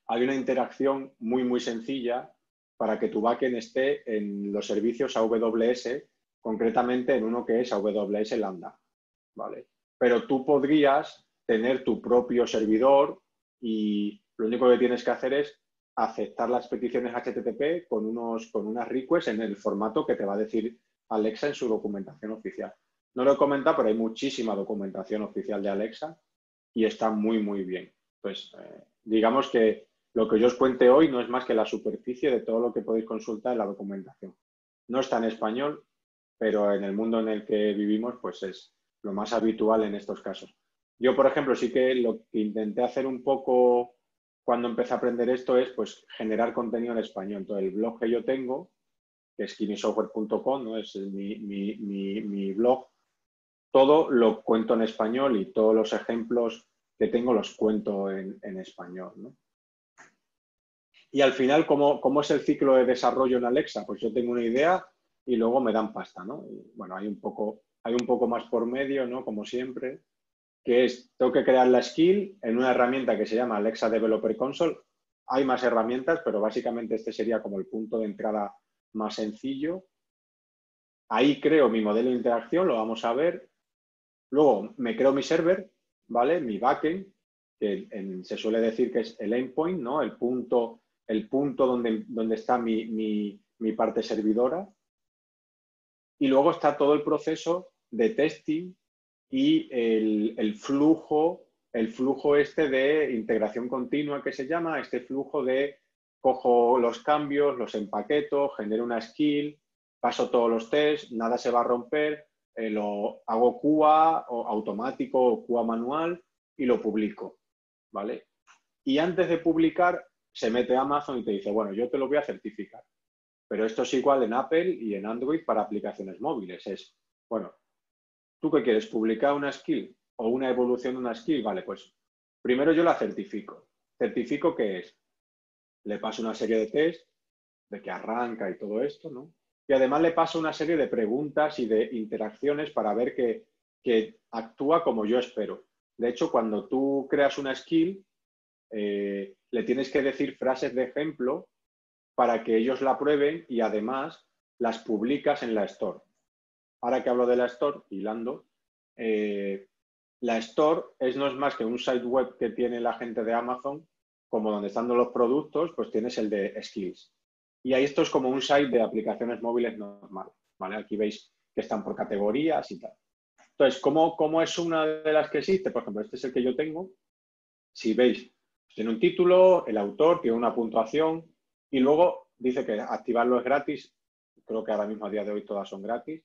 hay una interacción muy, muy sencilla para que tu backend esté en los servicios AWS, concretamente en uno que es AWS Lambda, ¿vale? Pero tú podrías tener tu propio servidor y lo único que tienes que hacer es aceptar las peticiones HTTP con unas requests en el formato que te va a decir Alexa en su documentación oficial. No lo he comentado, pero hay muchísima documentación oficial de Alexa y está muy, muy bien. Pues digamos que lo que yo os cuente hoy no es más que la superficie de todo lo que podéis consultar en la documentación. No está en español, pero en el mundo en el que vivimos, pues es lo más habitual en estos casos. Yo, por ejemplo, sí que lo que intenté hacer un poco cuando empecé a aprender esto es pues generar contenido en español. Entonces, el blog que yo tengo, que es skinnysoftware.com, ¿no? Es mi blog, todo lo cuento en español y todos los ejemplos que tengo los cuento en español, ¿no? Y al final, ¿cómo es el ciclo de desarrollo en Alexa? Pues yo tengo una idea y luego me dan pasta, ¿no? Y, bueno, hay un poco más por medio, ¿no? Como siempre, que es, tengo que crear la skill en una herramienta que se llama Alexa Developer Console. Hay más herramientas, pero básicamente este sería como el punto de entrada más sencillo. Ahí creo mi modelo de interacción, lo vamos a ver. Luego me creo mi server, ¿vale? Mi backend, que se suele decir que es el endpoint, ¿no? El punto donde está mi parte servidora. Y luego está todo el proceso de testing y el flujo este de integración continua que se llama, este flujo de cojo los cambios, los empaqueto, genero una skill, paso todos los tests, nada se va a romper, lo hago QA o automático o QA manual y lo publico, ¿vale? Y antes de publicar se mete Amazon y te dice, bueno, yo te lo voy a certificar. Pero esto es igual en Apple y en Android para aplicaciones móviles. Es, bueno, ¿tú qué quieres? ¿Publicar una skill o una evolución de una skill? Vale, pues primero yo la certifico. ¿Certifico qué es? Le paso una serie de test de que arranca y todo esto, ¿no? Y además le paso una serie de preguntas y de interacciones para ver que actúa como yo espero. De hecho, cuando tú creas una skill, le tienes que decir frases de ejemplo para que ellos la prueben y además las publicas en la Store. Ahora que hablo de la Store, hilando, la Store no es más que un site web que tiene la gente de Amazon, como donde están los productos, pues tienes el de Skills. Y ahí esto es como un site de aplicaciones móviles normal, ¿vale? Aquí veis que están por categorías y tal. Entonces, ¿cómo es una de las que existe? Por ejemplo, este es el que yo tengo. Si veis, tiene un título, el autor, tiene una puntuación y luego dice que activarlo es gratis. Creo que ahora mismo a día de hoy todas son gratis.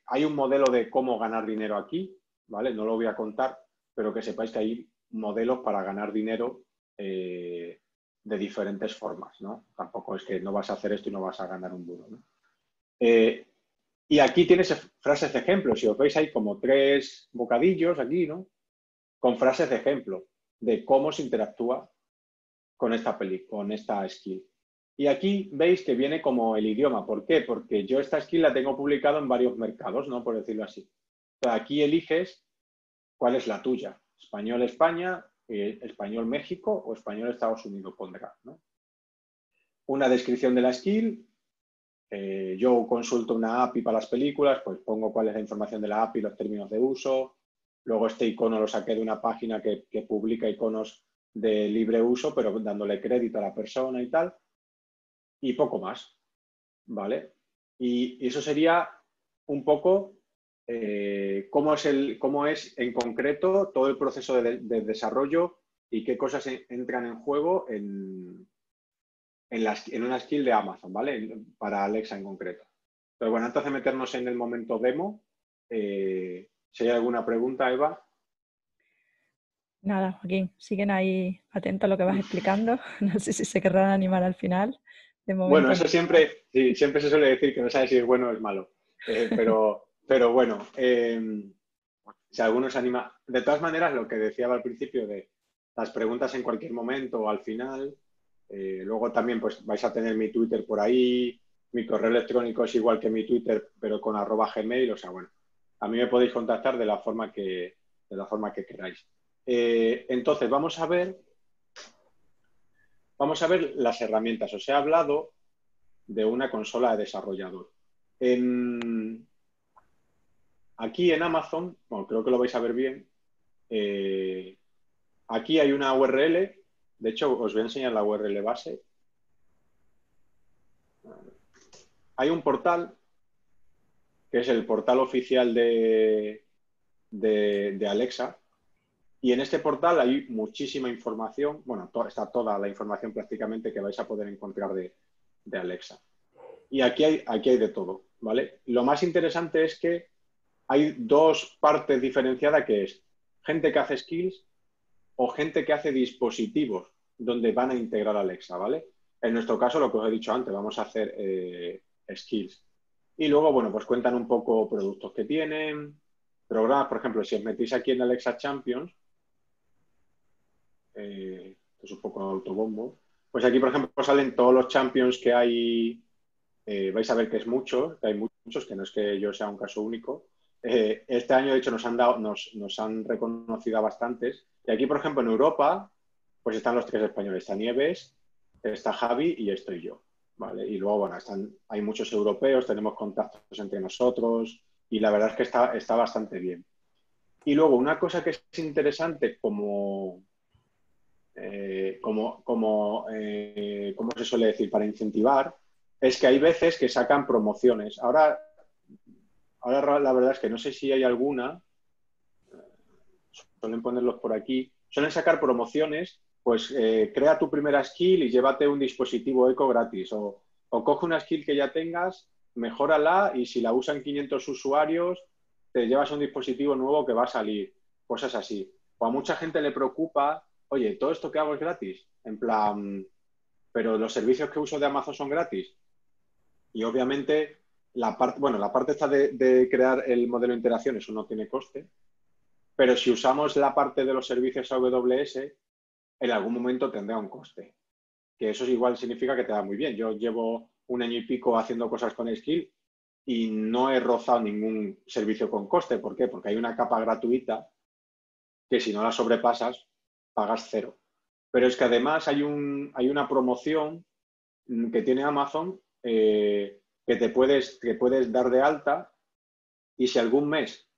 Hay un modelo de cómo ganar dinero aquí, ¿vale? No lo voy a contar, pero que sepáis que hay modelos para ganar dinero de diferentes formas, ¿no? Tampoco es que no vas a hacer esto y no vas a ganar un duro, ¿no? Y aquí tienes frases de ejemplo. Si os veis, hay como 3 bocadillos aquí, ¿no? Con frases de ejemplo de cómo se interactúa con esta skill. Y aquí veis que viene como el idioma. ¿Por qué? Porque yo esta skill la tengo publicada en varios mercados, ¿no? Por decirlo así. Entonces, aquí eliges cuál es la tuya. Español España, español México o español Estados Unidos pondrá, ¿no? Una descripción de la skill. Yo consulto una API para las películas, pues pongo cuál es la información de la API, los términos de uso. Luego este icono lo saqué de una página que publica iconos de libre uso, pero dándole crédito a la persona y tal. Y poco más, ¿vale? Y eso sería un poco cómo es en concreto todo el proceso de desarrollo y qué cosas entran en juego en una skill de Amazon, ¿vale? Para Alexa en concreto. Pero bueno, antes de meternos en el momento demo, si hay alguna pregunta, Eva. Nada, Joaquín, siguen ahí atentos a lo que vas explicando. No sé si se querrán animar al final. De Bueno, momento eso no. siempre se suele decir que no sabe si es bueno o es malo. Pero bueno, si alguno se anima. De todas maneras, lo que decía al principio de las preguntas en cualquier momento o al final, luego también pues vais a tener mi Twitter por ahí, mi correo electrónico es igual que mi Twitter, pero con @gmail, o sea, bueno, a mí me podéis contactar de la forma que queráis. Entonces, vamos a ver las herramientas. Os he hablado de una consola de desarrollador. Aquí en Amazon, bueno, creo que lo vais a ver bien, aquí hay una URL, de hecho os voy a enseñar la URL base. Hay un portal que es el portal oficial de Alexa. Y en este portal hay muchísima información, bueno, está toda la información prácticamente que vais a poder encontrar de Alexa. Y aquí hay de todo, ¿vale? Lo más interesante es que hay dos partes diferenciadas, que es gente que hace skills o gente que hace dispositivos donde van a integrar Alexa, ¿vale? En nuestro caso, lo que os he dicho antes, vamos a hacer skills. Y luego, bueno, pues cuentan un poco productos que tienen, programas, por ejemplo, si os metéis aquí en Alexa Champions, es un poco autobombo, pues aquí, por ejemplo, salen todos los champions que hay, vais a ver que es mucho, que hay muchos, que no es que yo sea un caso único. Este año, de hecho, nos han reconocido a bastantes. Y aquí, por ejemplo, en Europa, pues están los 3 españoles. Está Nieves, está Javi y estoy yo, ¿vale? Y luego, bueno, hay muchos europeos, tenemos contactos entre nosotros y la verdad es que está bastante bien. Y luego, una cosa que es interesante ¿cómo se suele decir? Para incentivar, es que hay veces que sacan promociones. Ahora la verdad es que no sé si hay alguna, suelen ponerlos por aquí, suelen sacar promociones, pues crea tu primera skill y llévate un dispositivo eco gratis, o coge una skill que ya tengas, mejórala y si la usan 500 usuarios, te llevas un dispositivo nuevo que va a salir, cosas así. O a mucha gente le preocupa, oye, ¿todo esto que hago es gratis? En plan, pero los servicios que uso de Amazon son gratis. Y obviamente la parte esta de crear el modelo de interacción, eso no tiene coste, pero si usamos la parte de los servicios AWS, en algún momento tendrá un coste. Que eso igual significa que te va muy bien. Yo llevo 1 año y pico haciendo cosas con Skill y no he rozado ningún servicio con coste. ¿Por qué? Porque hay una capa gratuita que si no la sobrepasas, pagas 0. Pero es que además hay una promoción que tiene Amazon que te puedes dar de alta y si algún mes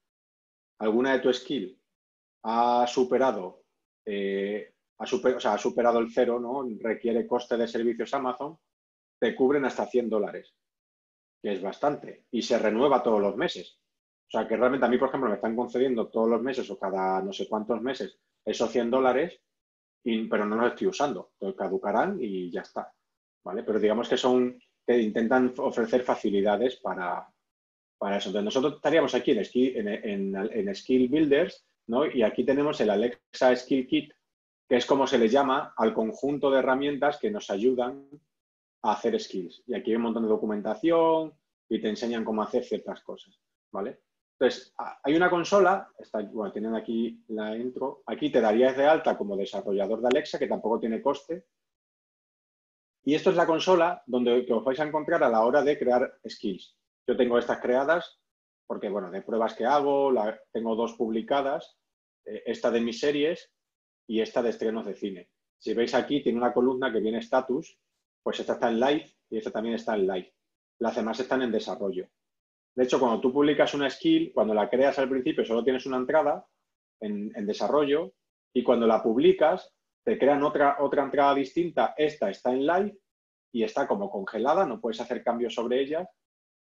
alguna de tu skill ha superado ha superado el 0, ¿no? Requiere coste de servicios Amazon, te cubren hasta $100, que es bastante, y se renueva todos los meses. O sea, que realmente a mí, por ejemplo, me están concediendo todos los meses o cada no sé cuántos meses esos $100, pero no los estoy usando. Entonces caducarán y ya está, ¿vale? Pero digamos que intentan ofrecer facilidades para eso. Entonces nosotros estaríamos aquí en Skill Builders, ¿no? Y aquí tenemos el Alexa Skill Kit, que es como se le llama al conjunto de herramientas que nos ayudan a hacer skills. Y aquí hay un montón de documentación y te enseñan cómo hacer ciertas cosas, ¿vale? Entonces, hay una consola, bueno, tienen aquí la intro, aquí te darías de alta como desarrollador de Alexa, que tampoco tiene coste. Y esto es la consola que os vais a encontrar a la hora de crear skills. Yo tengo estas creadas porque, bueno, de pruebas que hago, tengo 2 publicadas, esta de mis series y esta de estrenos de cine. Si veis aquí, tiene una columna que viene status, pues esta está en live y esta también está en live. Las demás están en desarrollo. De hecho, cuando tú publicas una skill, cuando la creas al principio solo tienes una entrada en desarrollo y cuando la publicas te crean otra entrada distinta. Esta está en live y está como congelada, no puedes hacer cambios sobre ella.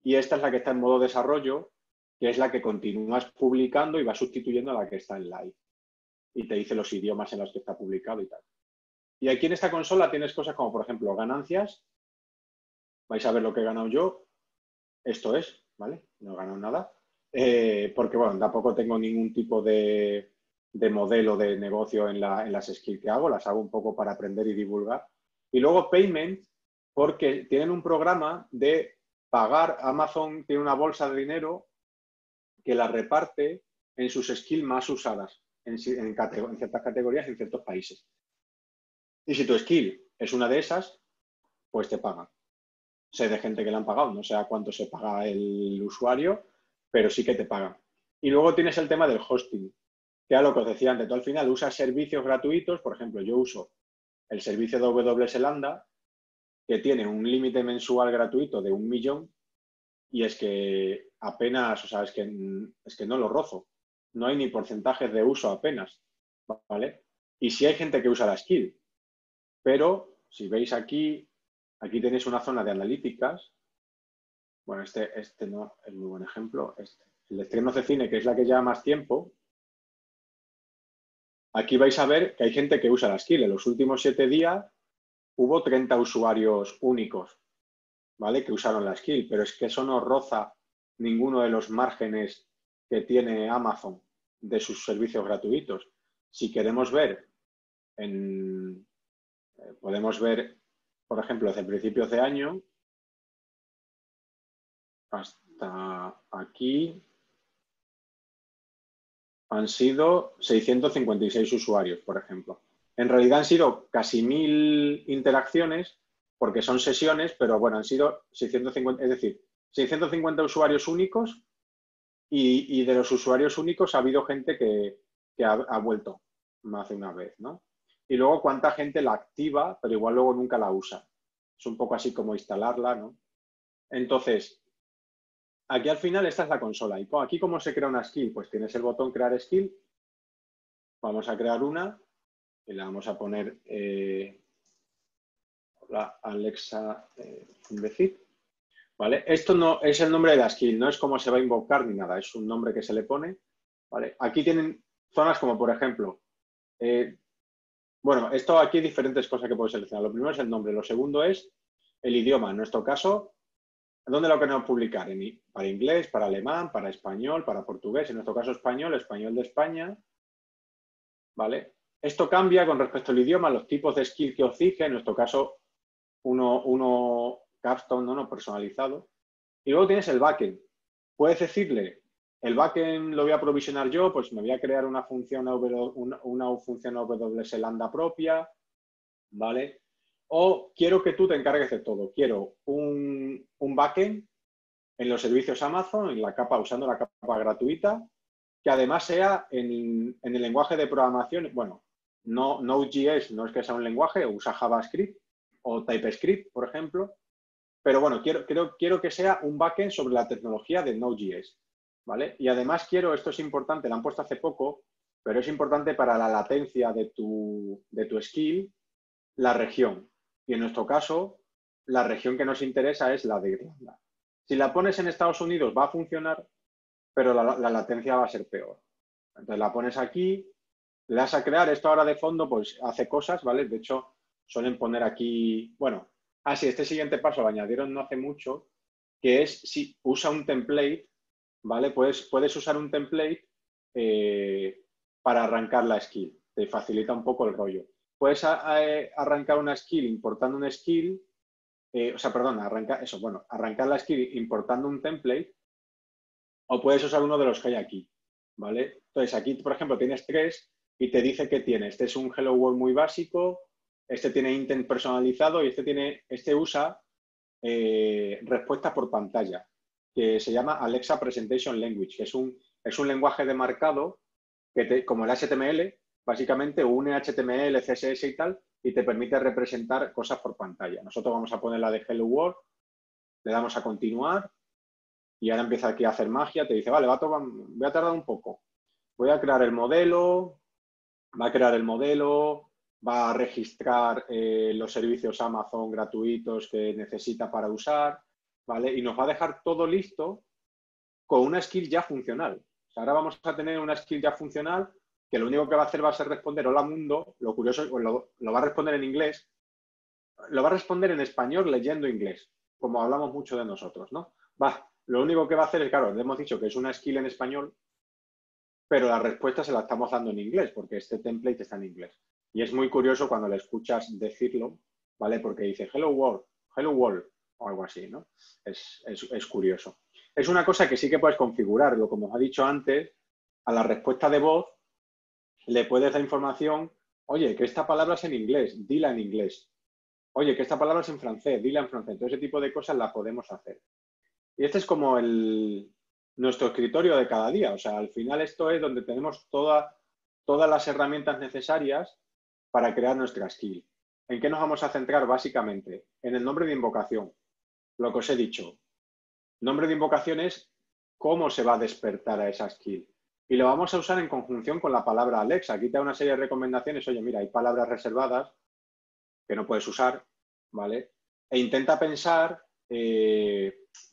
Y esta es la que está en modo desarrollo, que es la que continúas publicando y va sustituyendo a la que está en live. Y te dice los idiomas en los que está publicado y tal. Y aquí en esta consola tienes cosas como, por ejemplo, ganancias. Vais a ver lo que he ganado yo. Esto es, ¿vale? No he ganado nada. Porque, bueno, tampoco tengo ningún tipo de modelo de negocio en las skills que hago. Las hago un poco para aprender y divulgar. Y luego payment, porque tienen un programa de pagar. Amazon tiene una bolsa de dinero que la reparte en sus skills más usadas, en ciertas categorías, en ciertos países. Y si tu skill es una de esas, pues te pagan. Sé de gente que le han pagado, no sé a cuánto se paga el usuario, pero sí que te pagan. Y luego tienes el tema del hosting, que era lo que os decía antes. Tú al final usas servicios gratuitos, por ejemplo, yo uso el servicio de AWS Lambda, que tiene un límite mensual gratuito de 1 millón, y es que apenas, o sea, es que no lo rozo. No hay ni porcentajes de uso apenas, ¿vale? Y sí hay gente que usa la skill, pero si veis aquí tenéis una zona de analíticas, Bueno, este no es muy buen ejemplo. El de estrenos de cine, que es la que lleva más tiempo. Aquí vais a ver que hay gente que usa la skill. En los últimos 7 días hubo 30 usuarios únicos, ¿vale? Que usaron la skill, pero es que eso no roza ninguno de los márgenes que tiene Amazon de sus servicios gratuitos. Si queremos ver, podemos ver, por ejemplo, desde principios de año hasta aquí han sido 656 usuarios, por ejemplo. En realidad han sido casi 1000 interacciones, porque son sesiones, pero bueno, han sido 650, es decir, 650 usuarios únicos y de los usuarios únicos ha habido gente que ha vuelto más de una vez, ¿no? Y luego cuánta gente la activa, pero igual luego nunca la usa. Es un poco así como instalarla, ¿no? Entonces, aquí al final esta es la consola. ¿Y aquí cómo se crea una skill? Pues tienes el botón crear skill. Vamos a crear una y le vamos a poner la Alexa imbécil. ¿Vale? Esto no es el nombre de la skill, no es cómo se va a invocar ni nada, es un nombre que se le pone. ¿Vale? Aquí tienen zonas como, por ejemplo, bueno, esto aquí hay diferentes cosas que puedes seleccionar. Lo primero es el nombre, lo segundo es el idioma. En nuestro caso, ¿dónde lo queremos publicar? Para inglés, para alemán, para español, para portugués. En nuestro caso, español, español de España. ¿Vale? Esto cambia con respecto al idioma, los tipos de skill que os dije. En nuestro caso, uno custom, no personalizado. Y luego tienes el backend. Puedes decirle, el backend lo voy a provisionar yo, pues me voy a crear una función AWS Lambda propia, ¿vale? O quiero que tú te encargues de todo. Quiero un backend en los servicios Amazon, usando la capa gratuita, que además sea en el lenguaje de programación, bueno, no Node.js no es que sea un lenguaje, usa JavaScript o TypeScript, por ejemplo, pero bueno, quiero que sea un backend sobre la tecnología de Node.js, ¿vale? Y además esto es importante, lo han puesto hace poco, pero es importante para la latencia de tu skill, la región. Y en nuestro caso, la región que nos interesa es la de Irlanda. Si la pones en Estados Unidos va a funcionar, pero la latencia va a ser peor. Entonces la pones aquí, le das a crear, esto ahora de fondo pues hace cosas, ¿vale? De hecho, suelen poner aquí, bueno, sí, este siguiente paso lo añadieron no hace mucho, que es si usa un template, ¿vale? Puedes usar un template para arrancar la skill, te facilita un poco el rollo. Puedes arrancar una skill importando una skill, arrancar la skill importando un template, o puedes usar uno de los que hay aquí, ¿vale? Entonces, aquí, por ejemplo, tienes 3 y te dice que tiene. Este es un Hello World muy básico, este tiene intent personalizado y este usa respuesta por pantalla, que se llama Alexa Presentation Language, que es un lenguaje de marcado que como el HTML, básicamente une HTML, CSS y tal, y te permite representar cosas por pantalla. Nosotros vamos a poner la de Hello World, le damos a continuar y ahora empieza aquí a hacer magia, te dice, vale, voy a tardar un poco. Voy a crear el modelo, va a registrar los servicios Amazon gratuitos que necesita para usar, ¿vale? Y nos va a dejar todo listo con una skill ya funcional. O sea, ahora vamos a tener una skill ya funcional que lo único que va a hacer va a ser responder hola mundo. Lo curioso es que lo va a responder en inglés, lo va a responder en español leyendo inglés, como hablamos mucho de nosotros, ¿no? Lo único que va a hacer es, claro, le hemos dicho que es una skill en español, pero la respuesta se la estamos dando en inglés, porque este template está en inglés. Y es muy curioso cuando le escuchas decirlo, ¿vale? Porque dice hello world, o algo así, ¿no? Es curioso. Es una cosa que sí que puedes configurarlo, como os he dicho antes, a la respuesta de voz le puedes dar información, oye, que esta palabra es en inglés, dila en inglés. Oye, que esta palabra es en francés, dila en francés. Todo ese tipo de cosas las podemos hacer. Y este es como nuestro escritorio de cada día. O sea, al final esto es donde tenemos todas las herramientas necesarias para crear nuestra skill. ¿En qué nos vamos a centrar básicamente? En el nombre de invocación. Lo que os he dicho. Nombre de invocación es cómo se va a despertar a esa skill. Y lo vamos a usar en conjunción con la palabra Alexa. Aquí te da una serie de recomendaciones. Oye, mira, hay palabras reservadas que no puedes usar, ¿vale? E intenta pensar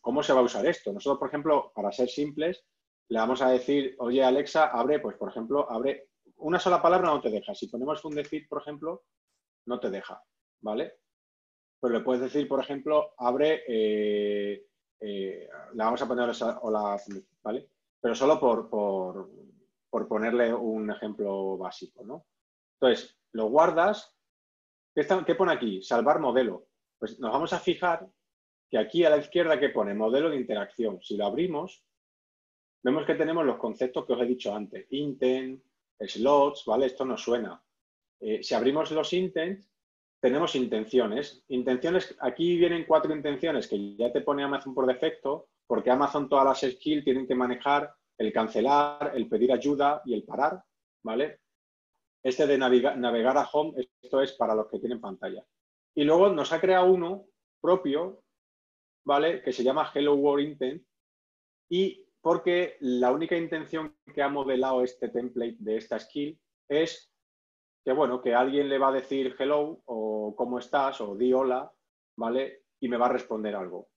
¿cómo se va a usar esto? Nosotros, por ejemplo, para ser simples, le vamos a decir, oye, Alexa, abre, pues, por ejemplo, abre una sola palabra, no te deja. Si ponemos un decir, por ejemplo, no te deja, ¿vale? Pues le puedes decir, por ejemplo, abre, le vamos a poner hola, ¿vale? Pero solo por ponerle un ejemplo básico, ¿no? Entonces, lo guardas. ¿Qué pone aquí? Salvar modelo. Pues nos vamos a fijar que aquí a la izquierda que pone modelo de interacción. Si lo abrimos, vemos que tenemos los conceptos que os he dicho antes. Intent, slots, ¿vale? Esto nos suena. Si abrimos los intents, tenemos intenciones. Intenciones, aquí vienen 4 intenciones que ya te pone Amazon por defecto, porque Amazon todas las skills tienen que manejar el cancelar, el pedir ayuda y el parar, ¿vale? Este de navegar a home, esto es para los que tienen pantalla. Y luego nos ha creado uno propio, ¿vale? Que se llama Hello World Intent. Y porque la única intención que ha modelado este template de esta skill es que, bueno, que alguien le va a decir hello o cómo estás o di hola, ¿vale? Y me va a responder algo.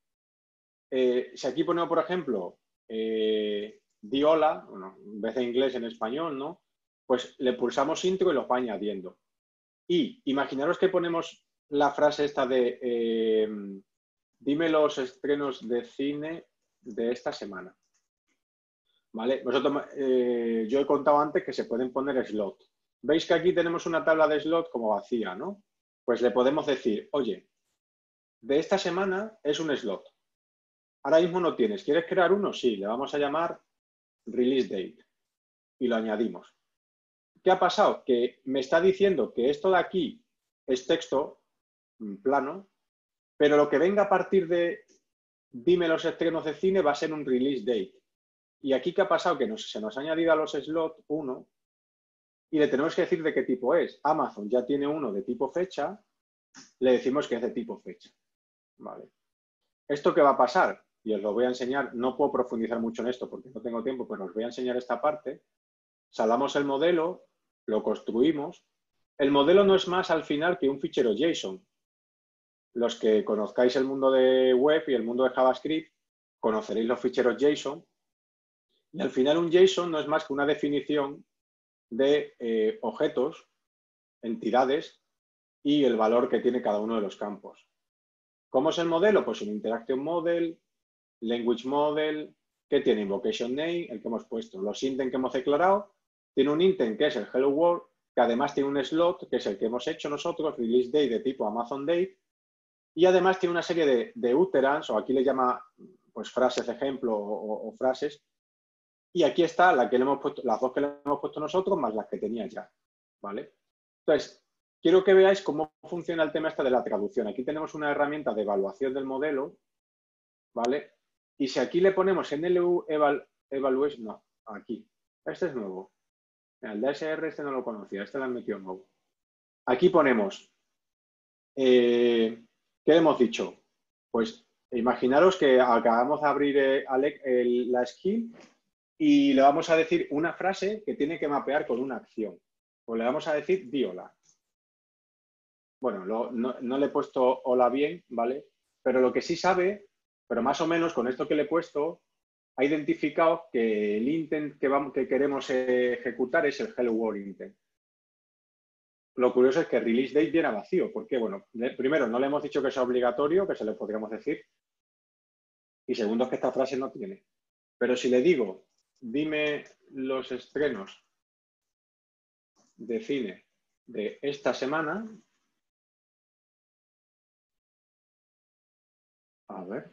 Si aquí ponemos, por ejemplo, di hola, bueno, en vez de inglés en español, ¿no? Pues le pulsamos intro y lo va añadiendo. Y imaginaros que ponemos la frase esta de dime los estrenos de cine de esta semana. ¿Vale? Yo he contado antes que se pueden poner slot. ¿Veis que aquí tenemos una tabla de slot como vacía, ¿no? Pues le podemos decir, oye, de esta semana es un slot. Ahora mismo no tienes. ¿Quieres crear uno? Sí, le vamos a llamar release date y lo añadimos. ¿Qué ha pasado? Que me está diciendo que esto de aquí es texto plano, pero lo que venga a partir de dime los estrenos de cine va a ser un release date. Y aquí, ¿qué ha pasado? Que se nos ha añadido a los slots uno y le tenemos que decir de qué tipo es. Amazon ya tiene uno de tipo fecha, le decimos que es de tipo fecha. ¿Vale? ¿Esto qué va a pasar? Y os lo voy a enseñar, no puedo profundizar mucho en esto porque no tengo tiempo, pero os voy a enseñar esta parte. Salamos el modelo, lo construimos. El modelo no es más al final que un fichero JSON. Los que conozcáis el mundo de web y el mundo de JavaScript, conoceréis los ficheros JSON. Y al final un JSON no es más que una definición de objetos, entidades y el valor que tiene cada uno de los campos. ¿Cómo es el modelo? Pues un Interaction Model, Language Model, que tiene Invocation Name, el que hemos puesto. Los intent que hemos declarado, tiene un intent que es el Hello World, que además tiene un slot, que es el que hemos hecho nosotros, Release Date de tipo Amazon Date, y además tiene una serie de utterance, o aquí le llama pues frases de ejemplo o frases, y aquí está la que le hemos puesto, las dos que le hemos puesto nosotros más las que tenía ya, ¿vale? Entonces, quiero que veáis cómo funciona el tema este de la traducción. Aquí tenemos una herramienta de evaluación del modelo, ¿vale? Y si aquí le ponemos NLU Evaluation, no, aquí, este es nuevo. Mira, el DSR este no lo conocía, este lo han metido nuevo. Aquí ponemos, ¿qué le hemos dicho? Pues imaginaros que acabamos de abrir la skill y le vamos a decir una frase que tiene que mapear con una acción. Pues le vamos a decir di hola. Bueno, no le he puesto hola bien, ¿vale? Pero lo que sí sabe, pero más o menos con esto que le he puesto, ha identificado que el intent que queremos ejecutar es el Hello World intent. Lo curioso es que release date viene vacío, porque, bueno, primero, no le hemos dicho que sea obligatorio, que se le podríamos decir, y segundo, es que esta frase no tiene. Pero si le digo, dime los estrenos de cine de esta semana, a ver,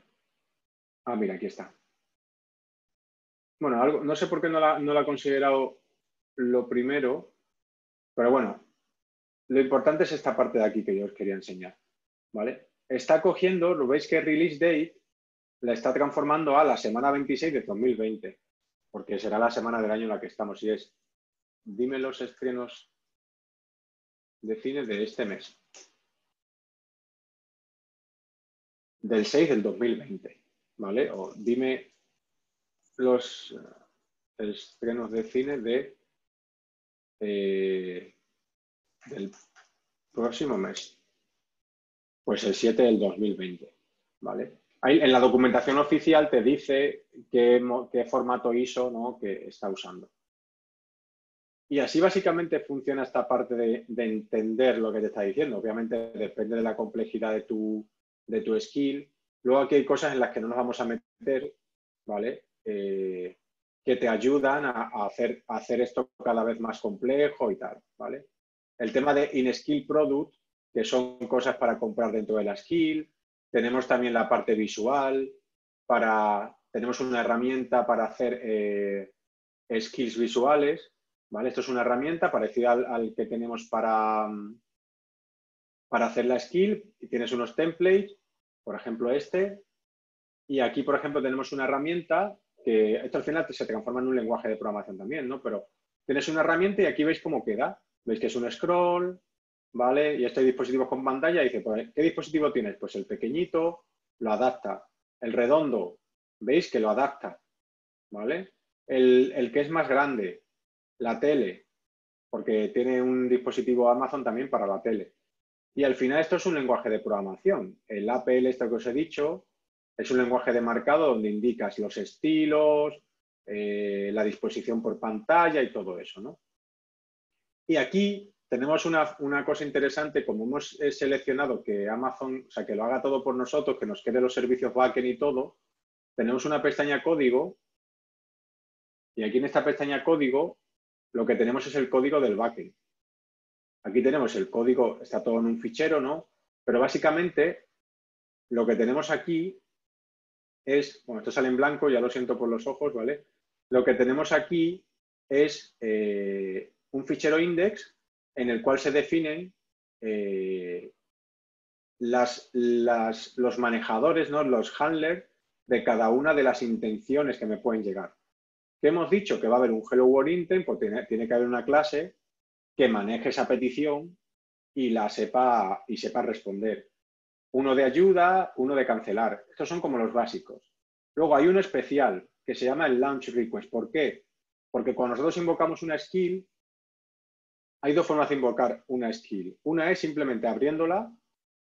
mira, aquí está. Bueno, no sé por qué no la ha considerado lo primero, pero bueno, lo importante es esta parte de aquí que yo os quería enseñar, ¿vale? Está cogiendo, lo veis que release date la está transformando a la semana 26 de 2020, porque será la semana del año en la que estamos, y es, dime los estrenos de cine de este mes, del 6 del 2020, ¿vale? O dime los estrenos de cine del próximo mes, pues el 7 del 2020, ¿vale? En la documentación oficial te dice qué formato ISO, ¿no?, que está usando. Y así básicamente funciona esta parte de entender lo que te está diciendo. Obviamente depende de la complejidad de tu skill. Luego aquí hay cosas en las que no nos vamos a meter, ¿vale? Que te ayudan a hacer esto cada vez más complejo y tal, ¿vale? El tema de in-skill product, que son cosas para comprar dentro de la skill. Tenemos también la parte visual, tenemos una herramienta para hacer skills visuales, ¿vale? Esto es una herramienta parecida al que tenemos para hacer la skill, y tienes unos templates, por ejemplo este, y aquí, por ejemplo, tenemos una herramienta que esto al final se transforma en un lenguaje de programación también, ¿no? Pero tienes una herramienta y aquí veis cómo queda. Veis que es un scroll, ¿vale? Y este dispositivo con pantalla dice, pues, ¿qué dispositivo tienes? Pues el pequeñito lo adapta. El redondo, ¿veis que lo adapta? ¿Vale? El que es más grande, la tele, porque tiene un dispositivo Amazon también para la tele. Y al final esto es un lenguaje de programación. El APL, esto que os he dicho, es un lenguaje de marcado donde indicas los estilos, la disposición por pantalla y todo eso, ¿no? Y aquí tenemos una cosa interesante, como hemos seleccionado que Amazon, o sea, que lo haga todo por nosotros, que nos quede los servicios backend y todo, tenemos una pestaña código y aquí en esta pestaña código lo que tenemos es el código del backend. Aquí tenemos el código, está todo en un fichero, ¿no? Pero básicamente lo que tenemos aquí es, bueno, esto sale en blanco, ya lo siento por los ojos, ¿vale? Lo que tenemos aquí es un fichero index en el cual se definen los manejadores, ¿no?, los handlers de cada una de las intenciones que me pueden llegar. ¿Qué hemos dicho? Que va a haber un Hello World Intent, pues tiene que haber una clase que maneje esa petición y sepa responder. Uno de ayuda, uno de cancelar. Estos son como los básicos. Luego hay uno especial que se llama el launch request. ¿Por qué? Porque cuando nosotros invocamos una skill, hay dos formas de invocar una skill. Una es simplemente abriéndola,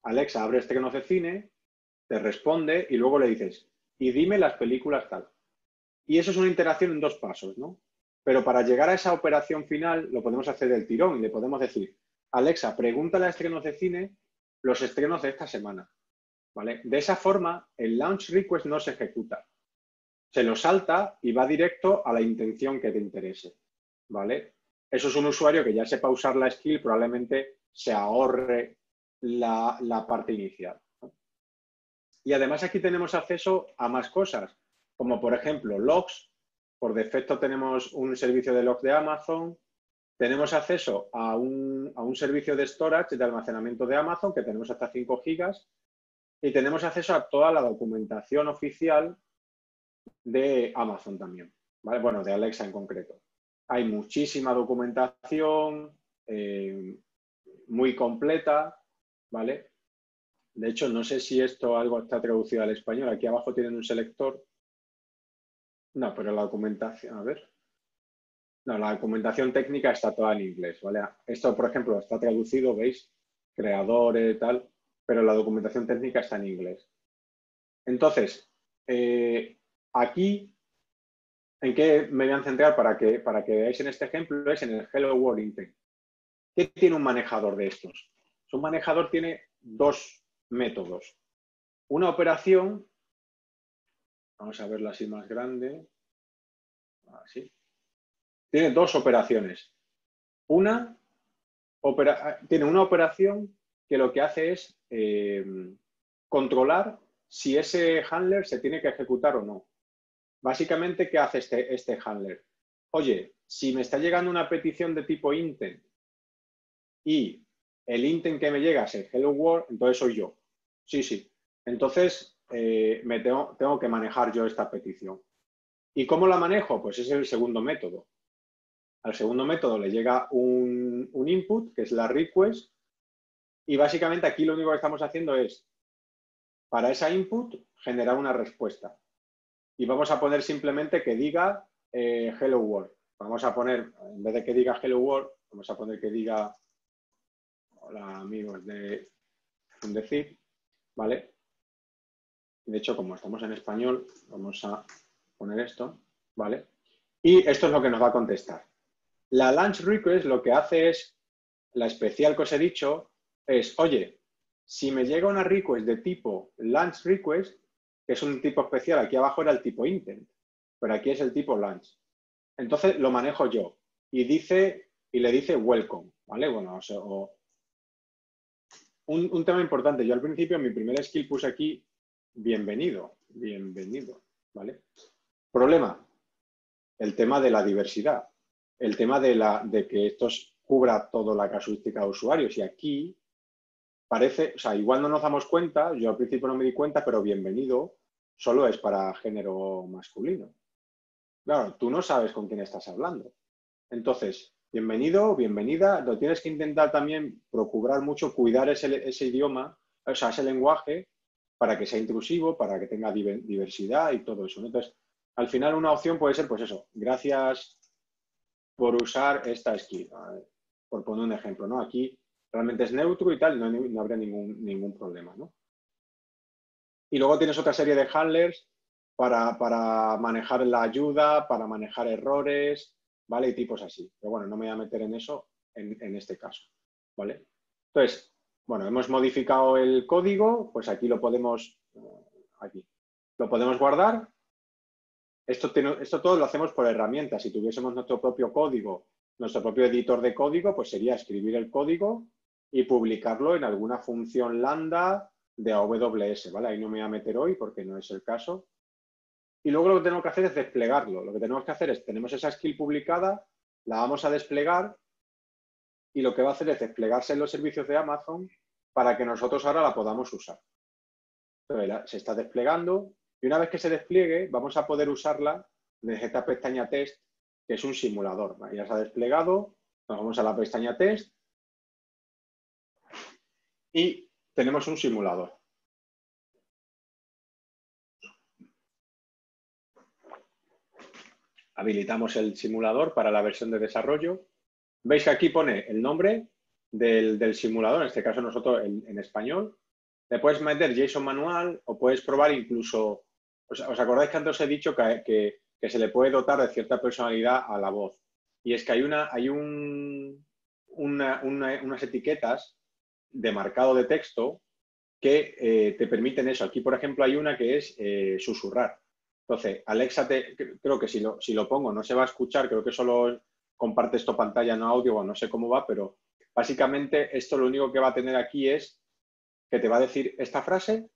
Alexa, abre Cine, te responde y luego le dices, y dime las películas tal. Y eso es una interacción en dos pasos, ¿no? Pero para llegar a esa operación final lo podemos hacer del tirón y le podemos decir, Alexa, pregúntale a Cine los estrenos de esta semana, ¿vale? De esa forma, el launch request no se ejecuta. Se lo salta y va directo a la intención que te interese, ¿vale? Eso es un usuario que ya sepa usar la skill, probablemente se ahorre la parte inicial, ¿no? Y además aquí tenemos acceso a más cosas, como por ejemplo logs. Por defecto tenemos un servicio de logs de Amazon. Tenemos acceso a un servicio de storage, de almacenamiento de Amazon, que tenemos hasta 5 gigas. Y tenemos acceso a toda la documentación oficial de Amazon también, ¿vale? Bueno, de Alexa en concreto. Hay muchísima documentación, muy completa, ¿vale? De hecho, no sé si esto algo está traducido al español. Aquí abajo tienen un selector. No, pero la documentación, a ver. No, la documentación técnica está toda en inglés, ¿vale? Esto, por ejemplo, está traducido, ¿veis? Creadores, tal, pero la documentación técnica está en inglés. Entonces, aquí, ¿en qué me voy a centrar para que veáis en este ejemplo? Es en el Hello World Intent. ¿Qué tiene un manejador de estos? Un manejador tiene dos métodos. Una operación, vamos a verla así más grande, así. Tiene dos operaciones. Tiene una operación que lo que hace es controlar si ese handler se tiene que ejecutar o no. Básicamente, ¿qué hace este handler? Oye, si me está llegando una petición de tipo intent y el intent que me llega es el Hello World, entonces soy yo. Sí. Entonces, tengo que manejar yo esta petición. ¿Y cómo la manejo? Pues ese es el segundo método. Al segundo método le llega un input, que es la request, y básicamente aquí lo único que estamos haciendo es, para esa input, generar una respuesta. Y vamos a poner simplemente que diga Hello World. Vamos a poner, en vez de que diga Hello World, vamos a poner que diga hola amigos de Fundecid, ¿vale? De hecho, como estamos en español, vamos a poner esto, ¿vale? Y esto es lo que nos va a contestar. La launch request lo que hace es, la especial que os he dicho, es, oye, si me llega una request de tipo launch request, que es un tipo especial, aquí abajo era el tipo intent, pero aquí es el tipo launch. Entonces lo manejo yo y le dice welcome, ¿vale? Bueno, un tema importante. Yo al principio en mi primer skill puse aquí bienvenido, ¿vale? Problema, el tema de la diversidad, el tema de que esto cubra toda la casuística de usuarios y aquí parece, o sea, igual no nos damos cuenta, yo al principio no me di cuenta, pero bienvenido solo es para género masculino. Claro, tú no sabes con quién estás hablando. Entonces, bienvenido, bienvenida, lo tienes que intentar también procurar mucho, cuidar ese idioma, o sea, ese lenguaje, para que sea intrusivo, para que tenga diversidad y todo eso, ¿no? Entonces, al final una opción puede ser, pues eso, gracias por usar esta skill, por poner un ejemplo, ¿no? Aquí realmente es neutro y tal, no habría ningún problema, ¿no? Y luego tienes otra serie de handlers para manejar la ayuda, para manejar errores, ¿vale? Y tipos así. Pero bueno, no me voy a meter en eso en este caso, ¿vale? Entonces, bueno, hemos modificado el código, pues aquí lo podemos, lo podemos guardar. Esto todo lo hacemos por herramientas. Si tuviésemos nuestro propio código, nuestro propio editor de código, pues sería escribir el código y publicarlo en alguna función lambda de AWS, ¿vale? Ahí no me voy a meter hoy porque no es el caso. Y luego lo que tenemos que hacer es desplegarlo. Lo que tenemos que hacer es, tenemos esa skill publicada, la vamos a desplegar y lo que va a hacer es desplegarse en los servicios de Amazon para que nosotros ahora la podamos usar. Entonces, se está desplegando y una vez que se despliegue vamos a poder usarla desde esta pestaña test, que es un simulador. ¿Vale? Ya se ha desplegado, nos vamos a la pestaña test y tenemos un simulador. Habilitamos el simulador para la versión de desarrollo. Veis que aquí pone el nombre del simulador, en este caso nosotros en español. Le puedes meter JSON manual o puedes probar incluso... ¿Os acordáis que antes os he dicho que se le puede dotar de cierta personalidad a la voz? Y es que hay unas etiquetas de marcado de texto que te permiten eso. Aquí, por ejemplo, hay una que es susurrar. Entonces, Alexa, creo que si lo pongo no se va a escuchar, creo que solo comparte esto pantalla, no audio, o no sé cómo va, pero básicamente esto lo único que va a tener aquí es que te va a decir esta frase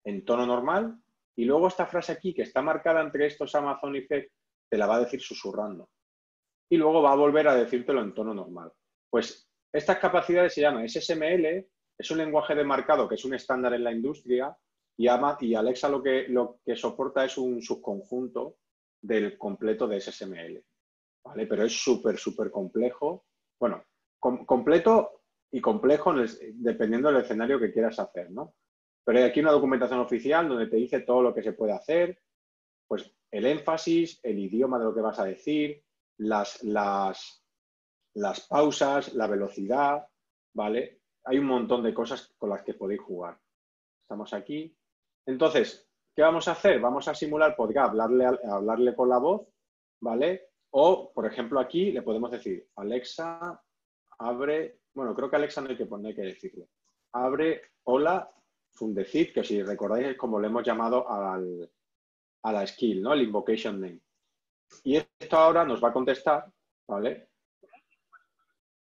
en tono normal y luego esta frase aquí que está marcada entre estos Amazon Effect te la va a decir susurrando. Y luego va a volver a decírtelo en tono normal. Pues estas capacidades se llaman SSML, es un lenguaje de marcado que es un estándar en la industria y Alexa lo que soporta es un subconjunto del completo de SSML. ¿Vale? Pero es súper complejo. Bueno, completo y complejo dependiendo del escenario que quieras hacer, ¿no? Pero hay aquí una documentación oficial donde te dice todo lo que se puede hacer, pues el énfasis, el idioma de lo que vas a decir, las pausas, la velocidad, ¿vale? Hay un montón de cosas con las que podéis jugar. Estamos aquí. Entonces, ¿qué vamos a hacer? Vamos a simular, podría hablarle con la voz, ¿vale? O, por ejemplo, aquí le podemos decir, Alexa, abre... Bueno, creo que Alexa no hay que decirle. Abre, hola, Fundecid, que si recordáis es como le hemos llamado a la skill, ¿no? El invocation name. Y esto ahora nos va a contestar, ¿vale?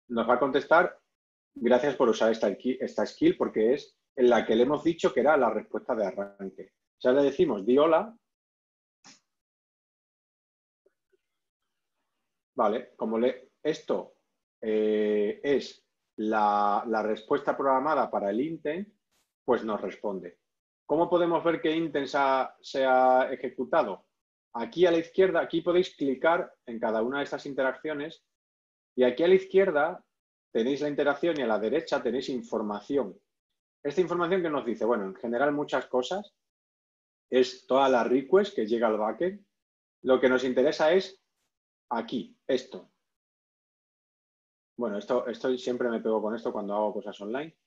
Nos va a contestar, gracias por usar esta skill, porque es en la que le hemos dicho que era la respuesta de arranque. Ya le decimos, di hola. Vale, como esto es la respuesta programada para el intent, pues nos responde. ¿Cómo podemos ver que intent se ha ejecutado? Aquí a la izquierda, aquí podéis clicar en cada una de estas interacciones y aquí a la izquierda tenéis la interacción y a la derecha tenéis información. Esta información que nos dice, bueno, en general muchas cosas, es toda la request que llega al backend. Lo que nos interesa es aquí, esto. Bueno, esto siempre me pego con esto cuando hago cosas online.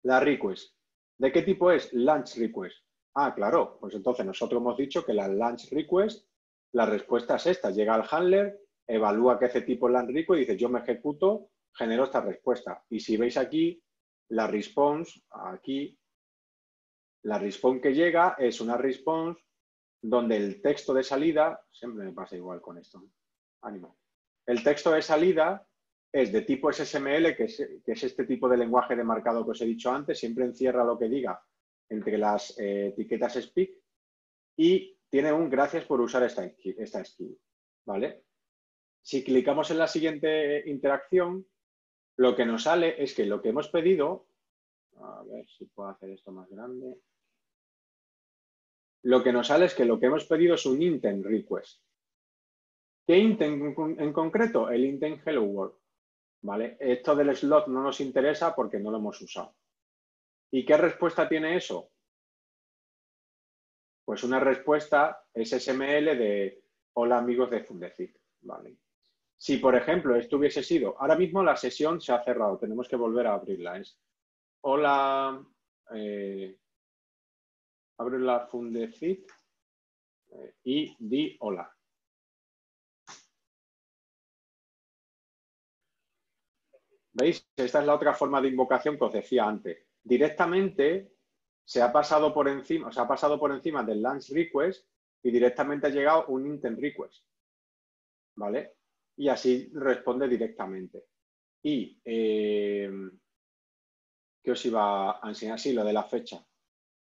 La request. ¿De qué tipo es? Launch request. Ah, claro, pues entonces nosotros hemos dicho que la launch request, la respuesta es esta, llega al handler, evalúa que ese tipo es launch request y dice yo me ejecuto, genero esta respuesta. Y si veis aquí, la response, aquí, la response que llega es una response donde el texto de salida, siempre me pasa igual con esto, ánimo. El texto de salida es de tipo XML, que es este tipo de lenguaje de marcado que os he dicho antes, siempre encierra lo que diga entre las etiquetas speak y tiene un gracias por usar esta skill, ¿vale? Si clicamos en la siguiente interacción, lo que nos sale es que lo que hemos pedido, a ver si puedo hacer esto más grande, lo que nos sale es que lo que hemos pedido es un intent request. ¿Qué intent en concreto? El intent hello world, ¿vale? Esto del slot no nos interesa porque no lo hemos usado. ¿Y qué respuesta tiene eso? Pues una respuesta XML de hola amigos de Fundecit, ¿vale? Si, por ejemplo, esto hubiese sido, ahora mismo la sesión se ha cerrado, tenemos que volver a abrirla. Es hola, abre la Fundecit y di hola. ¿Veis? Esta es la otra forma de invocación que os decía antes. Directamente se ha pasado por encima del launch request y directamente ha llegado un intent request, ¿vale? Y así responde directamente. Y, ¿qué os iba a enseñar? Sí, lo de la fecha.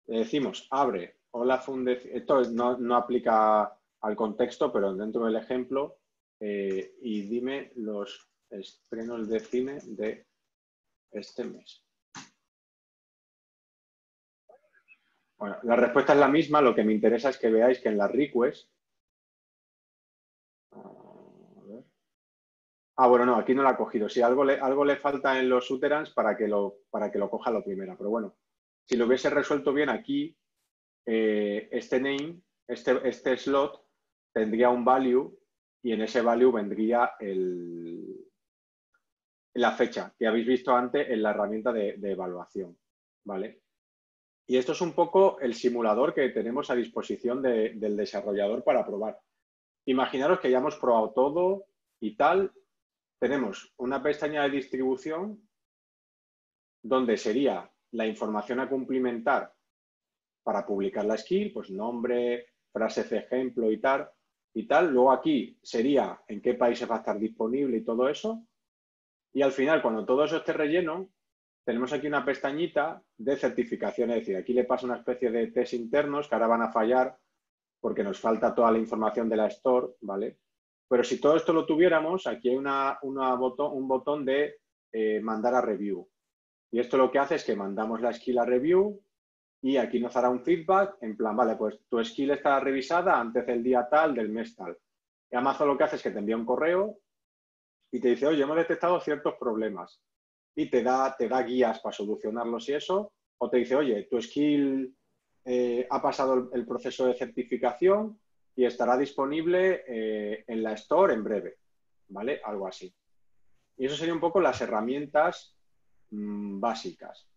Le decimos, abre, hola Fundecit. Esto no aplica al contexto, pero dentro del ejemplo, y dime los estrenos de cine de este mes. Bueno, la respuesta es la misma, lo que me interesa es que veáis que en la request... bueno, no, aquí no la ha cogido. Sí, algo le falta en los utterance para que lo coja lo primero. Pero bueno, si lo hubiese resuelto bien aquí, este name, este slot, tendría un value y en ese value vendría la fecha que habéis visto antes en la herramienta de evaluación, ¿vale? Y esto es un poco el simulador que tenemos a disposición del desarrollador para probar. Imaginaros que ya hemos probado todo y tal. Tenemos una pestaña de distribución donde sería la información a cumplimentar para publicar la skill, pues nombre, frases de ejemplo y tal. Luego aquí sería en qué países va a estar disponible y todo eso. Y al final, cuando todo eso esté relleno, tenemos aquí una pestañita de certificación. Es decir, aquí le pasa una especie de test internos que ahora van a fallar porque nos falta toda la información de la store, ¿vale? Pero si todo esto lo tuviéramos, aquí hay un botón de mandar a review. Y esto lo que hace es que mandamos la skill a review y aquí nos hará un feedback en plan, vale, pues tu skill está revisada antes del día tal, del mes tal. Y Amazon lo que hace es que te envía un correo y te dice, oye, hemos detectado ciertos problemas. Y te da guías para solucionarlos y eso. O te dice, oye, tu skill ha pasado el proceso de certificación y estará disponible en la store en breve, ¿vale? Algo así. Y eso sería un poco las herramientas básicas,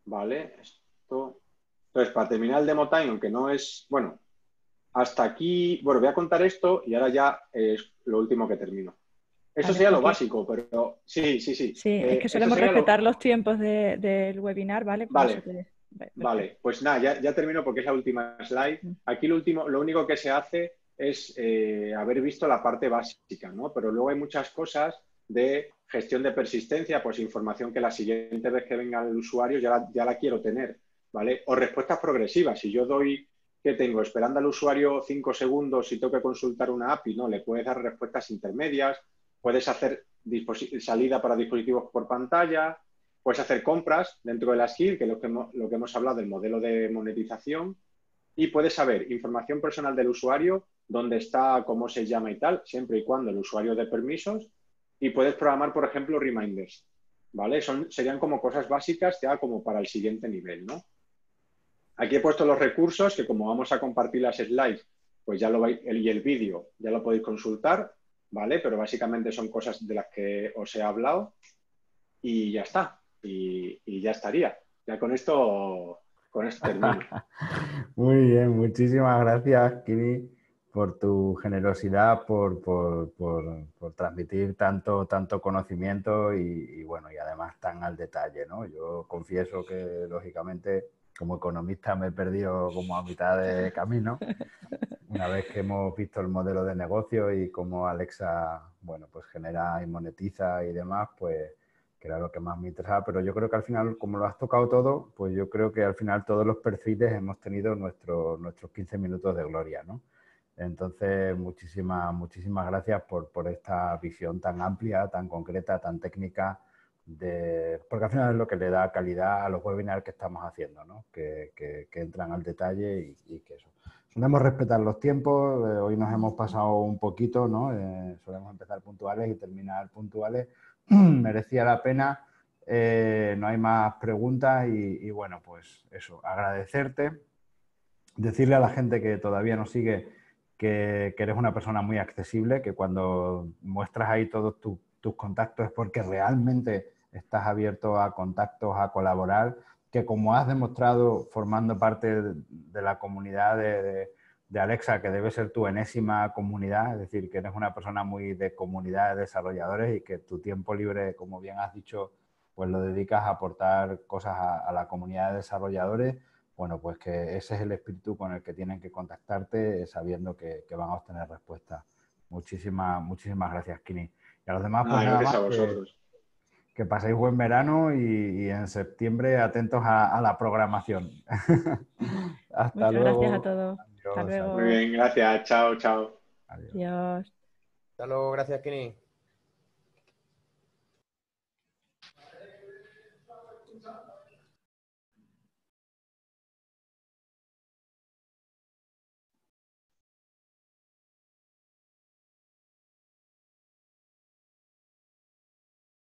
¿vale? Entonces, para terminar el demo time, aunque no es, bueno, hasta aquí, bueno, voy a contar esto y ahora ya es lo último que termino. Esto Vale, sería lo aquí. básico, pero sí. Sí, es que Esto solemos sería respetar los tiempos del webinar, ¿vale? Por eso Vale, te... Perfecto. vale. Pues nada, ya termino porque es la última slide. Aquí lo único que se hace es haber visto la parte básica, ¿no? Pero luego hay muchas cosas de gestión de persistencia, pues información que la siguiente vez que venga el usuario ya la quiero tener, ¿vale? O respuestas progresivas. Si yo doy, ¿qué tengo? Esperando al usuario 5 segundos y tengo que consultar una API, ¿no? Le puedes dar respuestas intermedias, puedes hacer salida para dispositivos por pantalla, puedes hacer compras dentro de la skill, que es lo que hemos hablado del modelo de monetización, y puedes saber información personal del usuario, dónde está, cómo se llama y tal, siempre y cuando el usuario dé permisos, y puedes programar, por ejemplo, reminders, ¿vale? Serían como cosas básicas ya como para el siguiente nivel, ¿no? Aquí he puesto los recursos que como vamos a compartir las slides, pues ya lo veis, y el vídeo ya lo podéis consultar, ¿vale? Pero básicamente son cosas de las que os he hablado y ya está. Y ya estaría. Ya con esto Con esto termino. Muy bien, muchísimas gracias, Kini, por tu generosidad, por transmitir tanto conocimiento y, bueno, y además tan al detalle, ¿no? Yo confieso que, lógicamente, como economista me he perdido como a mitad de camino. Una vez que hemos visto el modelo de negocio y cómo Alexa, bueno, pues genera y monetiza y demás, pues que era lo que más me interesaba, pero yo creo que al final, como lo has tocado todo, pues yo creo que al final todos los perfiles hemos tenido nuestros 15 minutos de gloria, ¿no? Entonces, muchísimas gracias por esta visión tan amplia, tan concreta, tan técnica, porque al final es lo que le da calidad a los webinars que estamos haciendo, ¿no? Que entran al detalle y que eso. Solemos respetar los tiempos, hoy nos hemos pasado un poquito, ¿no? Solemos empezar puntuales y terminar puntuales. Merecía la pena, no hay más preguntas y bueno, pues eso, agradecerte, decirle a la gente que todavía nos sigue que eres una persona muy accesible, que cuando muestras ahí todos tus contactos es porque realmente estás abierto a contactos, a colaborar, que como has demostrado formando parte de la comunidad de Alexa, que debe ser tu enésima comunidad, es decir, que eres una persona muy de comunidad de desarrolladores y que tu tiempo libre, como bien has dicho, pues lo dedicas a aportar cosas a la comunidad de desarrolladores. Bueno, pues que ese es el espíritu con el que tienen que contactarte, sabiendo que van a obtener respuesta. Muchísimas gracias, Kini. Y a los demás, pues Nada, nada gracias más, a vosotros. que paséis buen verano y en septiembre atentos a la programación. Hasta Muchas gracias a luego. todos. Hasta Adiós, Muy luego. adiós, bien, gracias. Chao, chao. adiós. Adiós. Hasta luego, gracias, Kini.